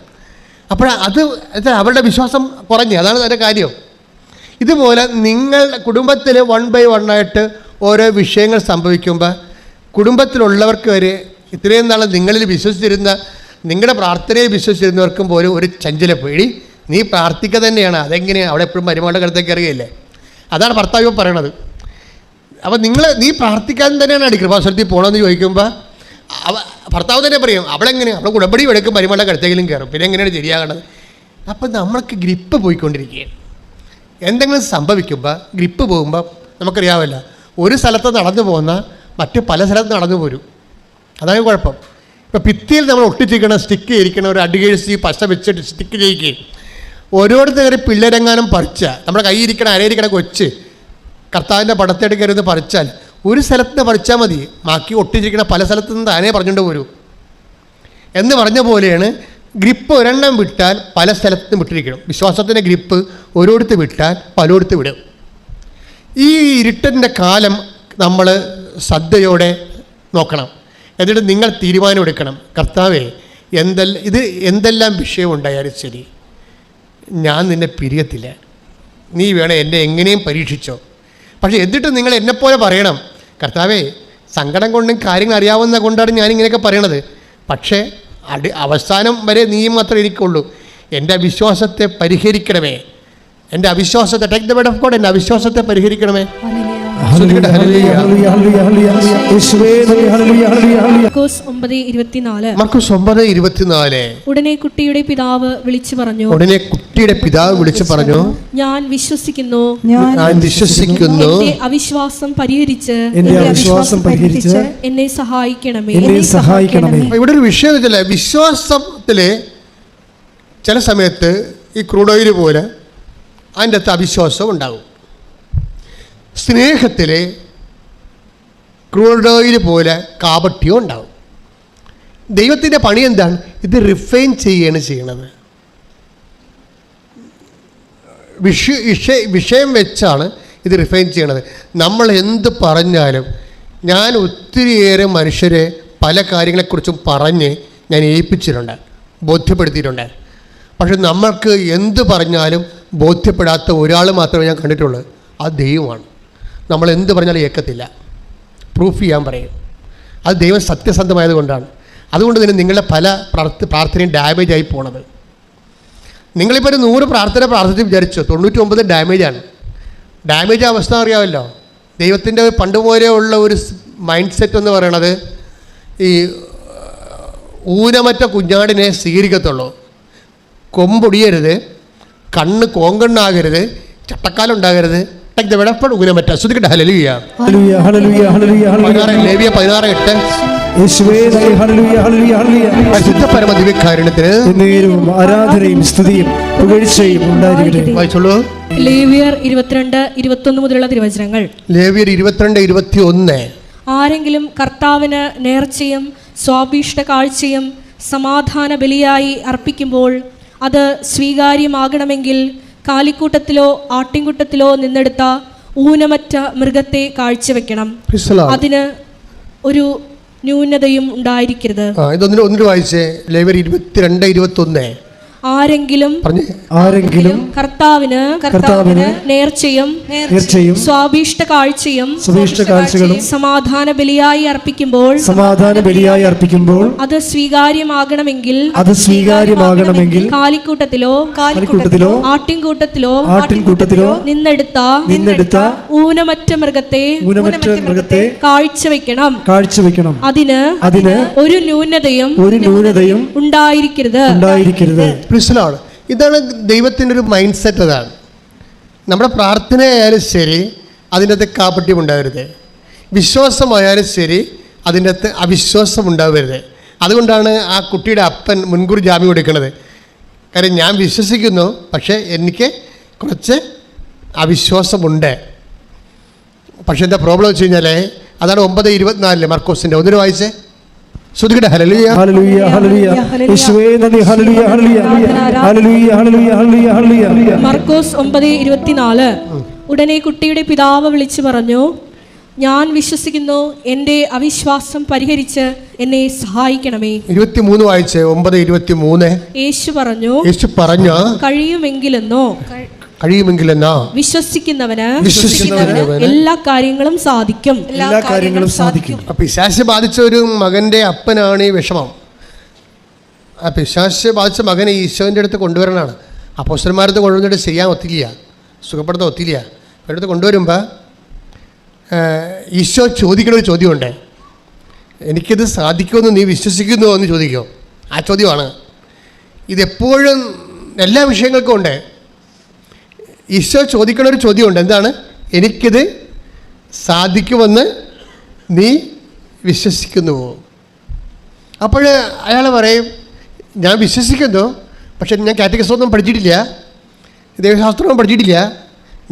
അത് അവരുടെ വിശ്വാസം കുറഞ്ഞു, അതാണ് അതിൻ്റെ കാര്യം. ഇതുപോലെ നിങ്ങൾ കുടുംബത്തിൽ 1 by 1 ആയിട്ട് ഓരോ വിഷയങ്ങൾ സംഭവിക്കുമ്പോൾ കുടുംബത്തിലുള്ളവർക്ക് വരെ ഇത്രയും നാൾ നിങ്ങളിൽ വിശ്വസിച്ചിരുന്ന, നിങ്ങളുടെ പ്രാർത്ഥനയെ വിശ്വസിച്ചിരുന്നവർക്കും പോലും ഒരു ചഞ്ചല പേടി. നീ പ്രാർത്ഥിക്കുക തന്നെയാണ്, അതെങ്ങനെയാണ് അവിടെ എപ്പോഴും മരുമകളുടെ അടുത്തേക്ക് അറിയില്ലേ? അതാണ് ഭർത്താവ് പറയണത്. അപ്പോൾ നീ പ്രാർത്ഥിക്കാൻ തന്നെയാണ് കൃപാസനത്തിൽ പോകണമെന്ന് ചോദിക്കുമ്പോൾ ഭർത്താവ് തന്നെ പറയും, അവളെങ്ങനെയാണ് അവളെ കുടമ്പടി എടുക്കും, മരുമകളുടെ കടുത്തേക്കിലും കയറും, പിന്നെ എങ്ങനെയാണ് ശരിയാകേണ്ടത്? അപ്പോൾ നമ്മൾക്ക് ഗ്രിപ്പ് പോയിക്കൊണ്ടിരിക്കുകയാണ്. എന്തെങ്കിലും സംഭവിക്കുമ്പോൾ ഗ്രിപ്പ് പോകുമ്പോൾ നമുക്കറിയാമല്ല, ഒരു സ്ഥലത്ത് നടന്നു പോകുന്ന മറ്റ് പല സ്ഥലത്ത് നടന്നു പോരും. അതാണ് കുഴപ്പം. ഇപ്പോൾ ഭിത്തിയിൽ നമ്മൾ ഒട്ടിച്ചിരിക്കണം, സ്റ്റിക്ക് ചെയ്തിരിക്കണം, ഒരു അടികേഴ്സി പശ വെച്ചിട്ട് സ്റ്റിക്ക് ചെയ്യിക്കുകയും ഓരോരുത്തർ കയറി പിള്ളേരെങ്ങാനും പറിച്ചാൽ, നമ്മുടെ കയ്യിരിക്കണം അരയിരിക്കണ കൊച്ച് കർത്താവിൻ്റെ പടത്തേട് കയറി പറിച്ചാൽ ഒരു സ്ഥലത്ത് നിന്ന് പറിച്ചാൽ മതി, ബാക്കി ഒട്ടിച്ചിരിക്കുന്ന പല സ്ഥലത്തു നിന്ന് താനേ പറഞ്ഞുകൊണ്ട് വരും എന്ന് പറഞ്ഞ പോലെയാണ്. ഗ്രിപ്പ് ഒരെണ്ണം വിട്ടാൽ പല സ്ഥലത്തും വിട്ടിരിക്കണം. വിശ്വാസത്തിൻ്റെ ഗ്രിപ്പ് ഒരിടത്ത് വിട്ടാൽ പലയിടത്ത് വിടും. ഈ ഇരുട്ടിൻ്റെ കാലം നമ്മൾ ശ്രദ്ധയോടെ നോക്കണം. എന്നിട്ട് നിങ്ങൾ തീരുമാനം എടുക്കണം, കർത്താവേ എന്തെല്ലാം വിഷയമുണ്ടായാലും ശരി, ഞാൻ നിന്നെ പിരിയത്തില്ല, നീ വേണം എന്നെ എങ്ങനെയും പരീക്ഷിച്ചോ. പക്ഷേ എന്നിട്ട് നിങ്ങൾ എന്നെപ്പോലെ പറയണം, കർത്താവേ സങ്കടം കൊണ്ടും കാര്യങ്ങൾ അറിയാവുന്ന കൊണ്ടാണ് ഞാനിങ്ങനെയൊക്കെ പറയണത്, പക്ഷേ അവസാനം വരെ നീ മാത്രമേ എനിക്കുള്ളൂ, എൻ്റെ അവിശ്വാസത്തെ പരിഹരിക്കണമേ, എൻ്റെ അവിശ്വാസത്തെ take the word of God, എൻ്റെ അവിശ്വാസത്തെ പരിഹരിക്കണമേ. ശ്രദ്ധിക്കട്ടെ. ഹല്ലേലൂയ. മർക്കോസ് 9:24. മർക്കോസ് 9:24. ഉടനെ കുട്ടിയുടെ പിതാവ് വിളിച്ചു പറഞ്ഞു, ഞാൻ വിശ്വസിക്കുന്നു, എന്റെ അവിശ്വാസം പരിഹരിച്ച് എന്നെ സഹായിക്കണമേ. ഇവിടെ ഒരു വിഷയം വെച്ചല്ലേ, വിശ്വാസത്തില് ചില സമയത്ത് ഈ ക്രൂഡ് ഓയിൽ പോലെ അതിൻ്റെ അകത്ത് അവിശ്വാസം ഉണ്ടാകും. സ്നേഹത്തില് ക്രൂഡ് ഓയിൽ പോലെ കാപട്യവും ഉണ്ടാകും. ദൈവത്തിൻ്റെ പണി എന്താണ്? ഇത് റിഫൈൻ ചെയ്യുകയാണ് ചെയ്യണത്. വിഷയം വെച്ചാണ് ഇത് റിഫൈൻ ചെയ്യണത്. നമ്മൾ എന്ത് പറഞ്ഞാലും, ഞാൻ ഒത്തിരിയേറെ മനുഷ്യരെ പല കാര്യങ്ങളെക്കുറിച്ചും പറഞ്ഞ് ഞാൻ ഏൽപ്പിച്ചിട്ടുണ്ട്, ബോധ്യപ്പെടുത്തിയിട്ടുണ്ട്. പക്ഷെ നമ്മൾക്ക് എന്ത് പറഞ്ഞാലും ബോധ്യപ്പെടാത്ത ഒരാൾ മാത്രമേ ഞാൻ കണ്ടിട്ടുള്ളൂ, അത് ദൈവമാണ്. നമ്മൾ എന്ത് പറഞ്ഞാലും ഏൽക്കത്തില്ല, പ്രൂഫ് ചെയ്യാൻ പറയും. അത് ദൈവം സത്യസന്ധമായത് കൊണ്ടാണ്. അതുകൊണ്ട് തന്നെ നിങ്ങളുടെ പല പ്രാർത്ഥനയും ഡാമേജ് ആയി പോണത്. നിങ്ങളിപ്പോൾ ഒരു 100 പ്രാർത്ഥിച്ച് വിചാരിച്ചോ, 99 ഡാമേജാണ്. ഡാമേജ് അവസ്ഥ അറിയാമല്ലോ. ദൈവത്തിൻ്റെ പണ്ട് പോലെ ഉള്ള ഒരു മൈൻഡ് സെറ്റ് എന്ന് പറയണത്, ഈ ഊനമറ്റ കുഞ്ഞാടിനെ സ്വീകരിക്കത്തുള്ളൂ. കൊമ്പൊടിയരുത്, കണ്ണ് കോങ്കണ്ണാകരുത്, ചട്ടക്കാലുണ്ടാകരുത്. ഊനമറ്റ. ശ്രദ്ധിക്കട്ടെ. ഹല്ലേലൂയ. ലേവ്യ 16:8. പരിശുദ്ധ പരമദിവ്യകാരുണ്യത്തിന് ആരാധനയും സ്തുതിയും പുകഴ്ചയും ഉണ്ടായിരിക്കട്ടെ. വായിച്ചോളൂ. ലേവ്യർ 22:21 മുതലുള്ള തിരുവചനങ്ങൾ. ലേവ്യർ 22:21. ആരെങ്കിലും കർത്താവിന് നേർച്ചയും സ്വാഭീഷ്ട കാഴ്ചയും സമാധാന ബലിയായി അർപ്പിക്കുമ്പോൾ അത് സ്വീകാര്യമാകണമെങ്കിൽ കാലിക്കൂട്ടത്തിലോ ആട്ടിൻകൂട്ടത്തിലോ നിന്നെടുത്ത ഊനമറ്റ മൃഗത്തെ കാഴ്ചവെക്കണം. അതിന് ഒരു ന്യൂനതയും ഉണ്ടായിരിക്കരുത്. ഇതൊന്നിട്ട് വായിച്ചേ. ലേവ്യർ 22:21. ആരെങ്കിലും കർത്താവിന് നേർച്ചയും സ്വാഭീഷ്ട കാഴ്ചയും സമാധാന ബലിയായി അർപ്പിക്കുമ്പോൾ അത് സ്വീകാര്യമാകണമെങ്കിൽ കാലിക്കൂട്ടത്തിലോ ആട്ടിൻകൂട്ടത്തിലോ നിന്നെടുത്ത ഊനമറ്റ മൃഗത്തെ കാഴ്ചവെക്കണം. അതിന് ഒരു ന്യൂനതയും ഉണ്ടായിരിക്കരുത്. ഇതാണ് ദൈവത്തിൻ്റെ ഒരു മൈൻഡ് സെറ്റ്. അതാണ് നമ്മുടെ പ്രാർത്ഥനയായാലും ശരി, അതിൻ്റെ അകത്ത് കാപട്യം ഉണ്ടാവരുത്. വിശ്വാസമായാലും ശരി, അതിൻ്റെ അകത്ത് അവിശ്വാസം ഉണ്ടാവരുത്. അതുകൊണ്ടാണ് ആ കുട്ടിയുടെ അപ്പൻ മുൻകൂർ ജാമ്യം കൊടുക്കുന്നത്. കാര്യം ഞാൻ വിശ്വസിക്കുന്നു, പക്ഷേ എനിക്ക് കുറച്ച് അവിശ്വാസമുണ്ട്. പക്ഷെ എന്താ പ്രോബ്ലം വെച്ച് കഴിഞ്ഞാൽ, അതാണ് 9:24 മർക്കോസിൻ്റെ. ഒന്നിന് വായിച്ചേ. ശ്രദ്ധിക്കട്ടെ. ഹല്ലേലൂയ. മർക്കോസ് 9:24. ഉടനെ കുട്ടിയുടെ പിതാവ് വിളിച്ചു പറഞ്ഞു, ഞാൻ വിശ്വസിക്കുന്നു, എന്റെ അവിശ്വാസം പരിഹരിച്ച് എന്നെ സഹായിക്കണമേ. 23 വായിച്ചേ. 9:23. യേശു പറഞ്ഞു, കഴിയുമെങ്കിലെന്നോ വിശ്വസിക്കുന്നവന് എല്ലാ കാര്യങ്ങളും സാധിക്കും. പിശാച് ബാധിച്ച ഒരു മകന്റെ അപ്പനാണ് ഈ വിഷമം. ആ പിശാച് ബാധിച്ച മകനെ ഈശോൻ്റെ അടുത്ത് കൊണ്ടുവരണതാണ്. അപ്പോസ്തലന്മാരടുത്ത് കൊണ്ടുവന്നിട്ട് ചെയ്യാൻ ഒത്തില്ല, സുഖപ്പെടുത്താൻ ഒത്തില്ല. അടുത്ത് കൊണ്ടുവരുമ്പോൾ ഈശോ ചോദിക്കുന്ന ഒരു ചോദ്യമുണ്ട്. എനിക്കിത് സാധിക്കുമെന്ന് നീ വിശ്വസിക്കുന്നുവോ എന്ന് ചോദിക്കുമോ? ആ ചോദ്യമാണ്. ഇതെപ്പോഴും എല്ലാ വിഷയങ്ങൾക്കും ഉണ്ട്. ഈശോ ചോദിക്കുന്ന ഒരു ചോദ്യമുണ്ട്. എന്താണ്? എനിക്കിത് സാധിക്കുമെന്ന് നീ വിശ്വസിക്കുന്നുവോ? അപ്പോൾ അയാൾ പറയും, ഞാൻ വിശ്വസിക്കുന്നു, പക്ഷെ ഞാൻ കാറ്റഗറിസമൊന്നും പഠിച്ചിട്ടില്ല, ദൈവശാസ്ത്രമൊന്നും പഠിച്ചിട്ടില്ല,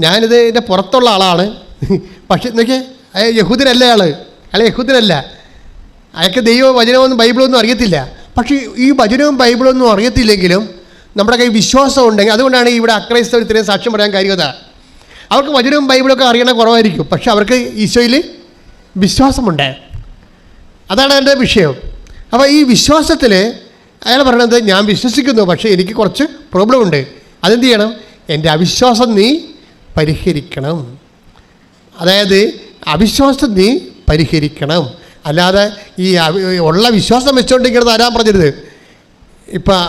ഞാനിത് ഇതിൻ്റെ പുറത്തുള്ള ആളാണ്. പക്ഷെ എന്നൊക്കെ യഹൂദനല്ല അയാൾ യഹൂദനല്ല, അയാൾക്ക് ദൈവവചനമൊന്നും ബൈബിളൊന്നും അറിയത്തില്ല. പക്ഷേ ഈ വചനവും ബൈബിളൊന്നും അറിയത്തില്ലെങ്കിലും നമ്മുടെ കയ്യിൽ വിശ്വാസം ഉണ്ടെങ്കിൽ, അതുകൊണ്ടാണ് ഇവിടെ അക്രൈസ്തവർ ഇത്രയും സാക്ഷ്യം പറയാൻ കാര്യത. അവർക്ക് വചനവും ബൈബിളൊക്കെ അറിയണ കുറവായിരിക്കും, പക്ഷെ അവർക്ക് ഈശോയിൽ വിശ്വാസമുണ്ട്. അതാണ് എൻ്റെ വിഷയം. അപ്പോൾ ഈ വിശ്വാസത്തിൽ അയാൾ പറയണത്, ഞാൻ വിശ്വസിക്കുന്നു, പക്ഷേ എനിക്ക് കുറച്ച് പ്രോബ്ലം ഉണ്ട്. അതെന്ത് ചെയ്യണം? എൻ്റെ അവിശ്വാസം നീ പരിഹരിക്കണം. അതായത് അവിശ്വാസം നീ പരിഹരിക്കണം. അല്ലാതെ ഈ ഉള്ള വിശ്വാസം വെച്ചുകൊണ്ടിരിക്കുന്നത് ആരാൻ പറഞ്ഞത്? ഇപ്പം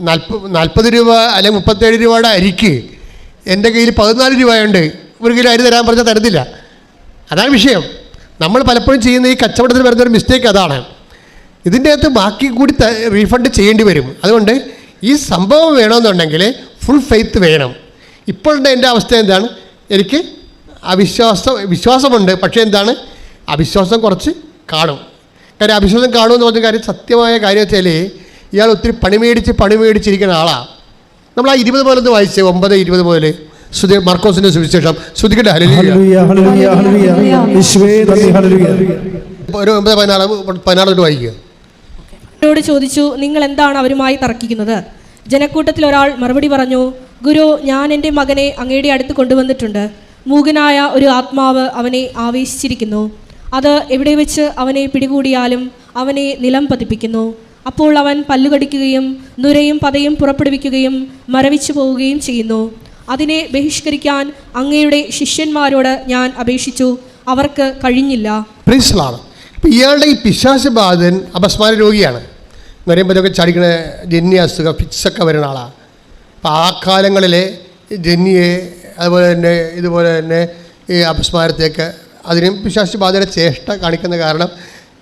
40 രൂപ അല്ലെങ്കിൽ 37 രൂപയുടെ അരിക്ക് എൻ്റെ കയ്യിൽ 14 രൂപയുണ്ട്, 1 കിലോ അരി തരാൻ പറഞ്ഞാൽ തരത്തില്ല. അതാണ് വിഷയം. നമ്മൾ പലപ്പോഴും ചെയ്യുന്ന ഈ കച്ചവടത്തിൽ വരുന്നൊരു മിസ്റ്റേക്ക് അതാണ്. ഇതിൻ്റെ അകത്ത് ബാക്കി കൂടി റീഫണ്ട് ചെയ്യേണ്ടി വരും. അതുകൊണ്ട് ഈ സംഭവം വേണമെന്നുണ്ടെങ്കിൽ ഫുൾ ഫെയ്ത്ത് വേണം. ഇപ്പോഴുള്ള എൻ്റെ അവസ്ഥ എന്താണ്? എനിക്ക് വിശ്വാസമുണ്ട്, പക്ഷേ എന്താണ്, അവിശ്വാസം കുറച്ച് കാണും. കാര്യം അവിശ്വാസം കാണുമെന്ന് പറഞ്ഞ കാര്യം സത്യമായ കാര്യം വെച്ചാൽ ഇയാൾ ഒത്തിരി പണി മേടിച്ചിരിക്കുന്ന ആളാണ്. നമ്മൾ ആ 20 മുതലൊന്ന് വായിച്ചേ, 9:20 മുതൽ മർക്കോസിന്റെ സുവിശേഷം. ശ്രുതിക്കട്ടെ. ഒരു 9:14 വായിക്കുക. അവരോട് ചോദിച്ചു, നിങ്ങൾ എന്താണ് അവരുമായി തർക്കിക്കുന്നത്? ജനക്കൂട്ടത്തിൽ ഒരാൾ മറുപടി പറഞ്ഞു, ഗുരു, ഞാൻ എൻ്റെ മകനെ അങ്ങയുടെ അടുത്ത് കൊണ്ടുവന്നിട്ടുണ്ട്. മൂകനായ ഒരു ആത്മാവ് അവനെ ആവേശിച്ചിരിക്കുന്നു. അത് എവിടെ വെച്ച് അവനെ പിടികൂടിയാലും അവനെ നിലം പതിപ്പിക്കുന്നു. അപ്പോൾ അവൻ പല്ലുകടിക്കുകയും നുരയും പതയും പുറപ്പെടുവിക്കുകയും മരവിച്ചു പോവുകയും ചെയ്യുന്നു. അതിനെ ബഹിഷ്കരിക്കാൻ അങ്ങയുടെ ശിഷ്യന്മാരോട് ഞാൻ അപേക്ഷിച്ചു, അവർക്ക് കഴിഞ്ഞില്ല. ഇപ്പം ഇയാളുടെ ഈ പിശാചബാധൻ അപസ്മാര രോഗിയാണ് എന്ന് പറയുമ്പോൾ ഇതൊക്കെ ചടിക്കണ ജന്യ അസുഖം ഫിക്സൊക്കെ വരുന്ന ആളാണ്. അപ്പം ആ കാലങ്ങളിലെ ജന്യെ ഇതുപോലെ തന്നെ ഈ അപസ്മാരത്തേക്ക് അതിനും പിശാചബാധയുടെ ചേഷ്ട കാണിക്കുന്ന കാരണം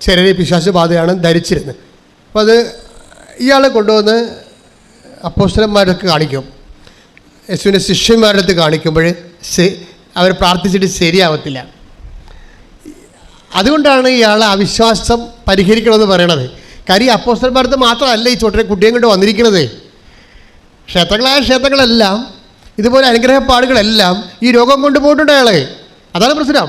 ചിലർ പിശാചബാധയാണ് ധരിച്ചിരുന്നത്. അപ്പോൾ അത് ഇയാളെ കൊണ്ടുവന്ന് അപ്പോസ്തലന്മാരൊക്കെ കാണിക്കും. യേശുവിൻ്റെ ശിഷ്യന്മാരുടെ അടുത്ത് കാണിക്കുമ്പോൾ അവർ പ്രാർത്ഥിച്ചിട്ട് ശരിയാവത്തില്ല. അതുകൊണ്ടാണ് ഇയാളെ അവിശ്വാസം പരിഹരിക്കണമെന്ന് പറയണത്. കാര്യം അപ്പോസ്തലന്മാരുടെ മാത്രമല്ല ഈ കുട്ടിയെ കൊണ്ട് വന്നിരിക്കുന്നത്. ക്ഷേത്രങ്ങളെല്ലാം ഇതുപോലെ അനുഗ്രഹപ്പാടുകളെല്ലാം ഈ രോഗം കൊണ്ടുപോയിട്ടുണ്ട് അയാളെ. അതാണ് പ്രശ്നം.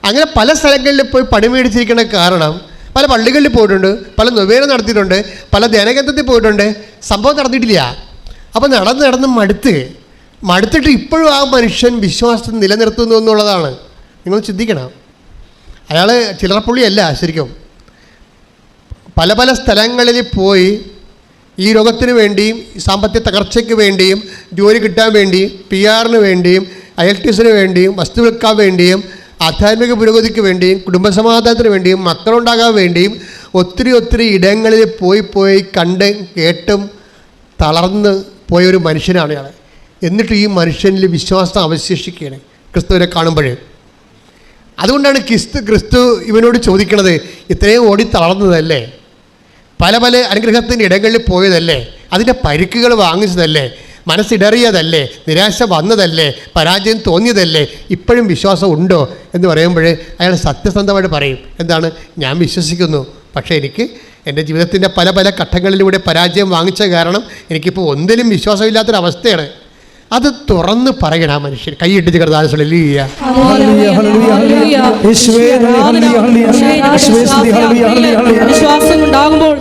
അങ്ങനെ പല സ്ഥലങ്ങളിൽ പോയി പണി മേടിച്ചിരിക്കുന്ന കാരണം പല പള്ളികളിൽ പോയിട്ടുണ്ട്, പല നൊവേന നടത്തിയിട്ടുണ്ട്, പല ധ്യാനകേന്ദ്രത്തിൽ പോയിട്ടുണ്ട്, സംഭവം നടന്നിട്ടില്ല. അപ്പോൾ നടന്ന് മടുത്തിട്ട് ഇപ്പോഴും ആ മനുഷ്യൻ വിശ്വാസം നിലനിർത്തുന്നു എന്നുള്ളതാണ് നിങ്ങൾ ചിന്തിക്കണം. അയാൾ ചില്ലറപ്പുള്ളിയല്ല. ശരിക്കും പല സ്ഥലങ്ങളിൽ പോയി ഈ രോഗത്തിന് വേണ്ടിയും സാമ്പത്തിക തകർച്ചയ്ക്ക് വേണ്ടിയും ജോലി കിട്ടാൻ വേണ്ടിയും PR വേണ്ടിയും IELTS വേണ്ടിയും വസ്തു വിൽക്കാൻ വേണ്ടിയും ആധ്യാത്മിക പുരോഗതിക്ക് വേണ്ടിയും കുടുംബസമാധാനത്തിന് വേണ്ടിയും മക്കളുണ്ടാകാൻ വേണ്ടിയും ഒത്തിരി ഇടങ്ങളിൽ പോയി കണ്ട് കേട്ടും തളർന്ന് പോയൊരു മനുഷ്യനാണ് ഇയാൾ. എന്നിട്ട് ഈ മനുഷ്യനിൽ വിശ്വാസം അവശേഷിക്കുകയാണ് ക്രിസ്തുവിനെ കാണുമ്പോൾ. അതുകൊണ്ടാണ് ക്രിസ്തു ഇവനോട് ചോദിക്കണത്, ഇത്രയും ഓടി തളർന്നതല്ലേ, പല അനുഗ്രഹത്തിൻ്റെ ഇടങ്ങളിൽ പോയതല്ലേ, അതിൻ്റെ പരിക്കുകൾ വാങ്ങിച്ചതല്ലേ, മനസ്സിടറിയതല്ലേ, നിരാശ വന്നതല്ലേ, പരാജയം തോന്നിയതല്ലേ, ഇപ്പോഴും വിശ്വാസം ഉണ്ടോ എന്ന് പറയുമ്പോൾ അയാൾ സത്യസന്ധമായിട്ട് പറയും, എന്താണ്, ഞാൻ വിശ്വസിക്കുന്നു, പക്ഷേ എനിക്ക് എൻ്റെ ജീവിതത്തിൻ്റെ പല ഘട്ടങ്ങളിലൂടെ പരാജയം വാങ്ങിച്ച കാരണം എനിക്കിപ്പോൾ ഒന്നിലും വിശ്വാസമില്ലാത്തൊരവസ്ഥയാണ്. അത് തുറന്ന് പറയണം ആ മനുഷ്യൻ. കൈയിട്ടിച്ച് വിശ്വാസം ഉണ്ടാകുമ്പോൾ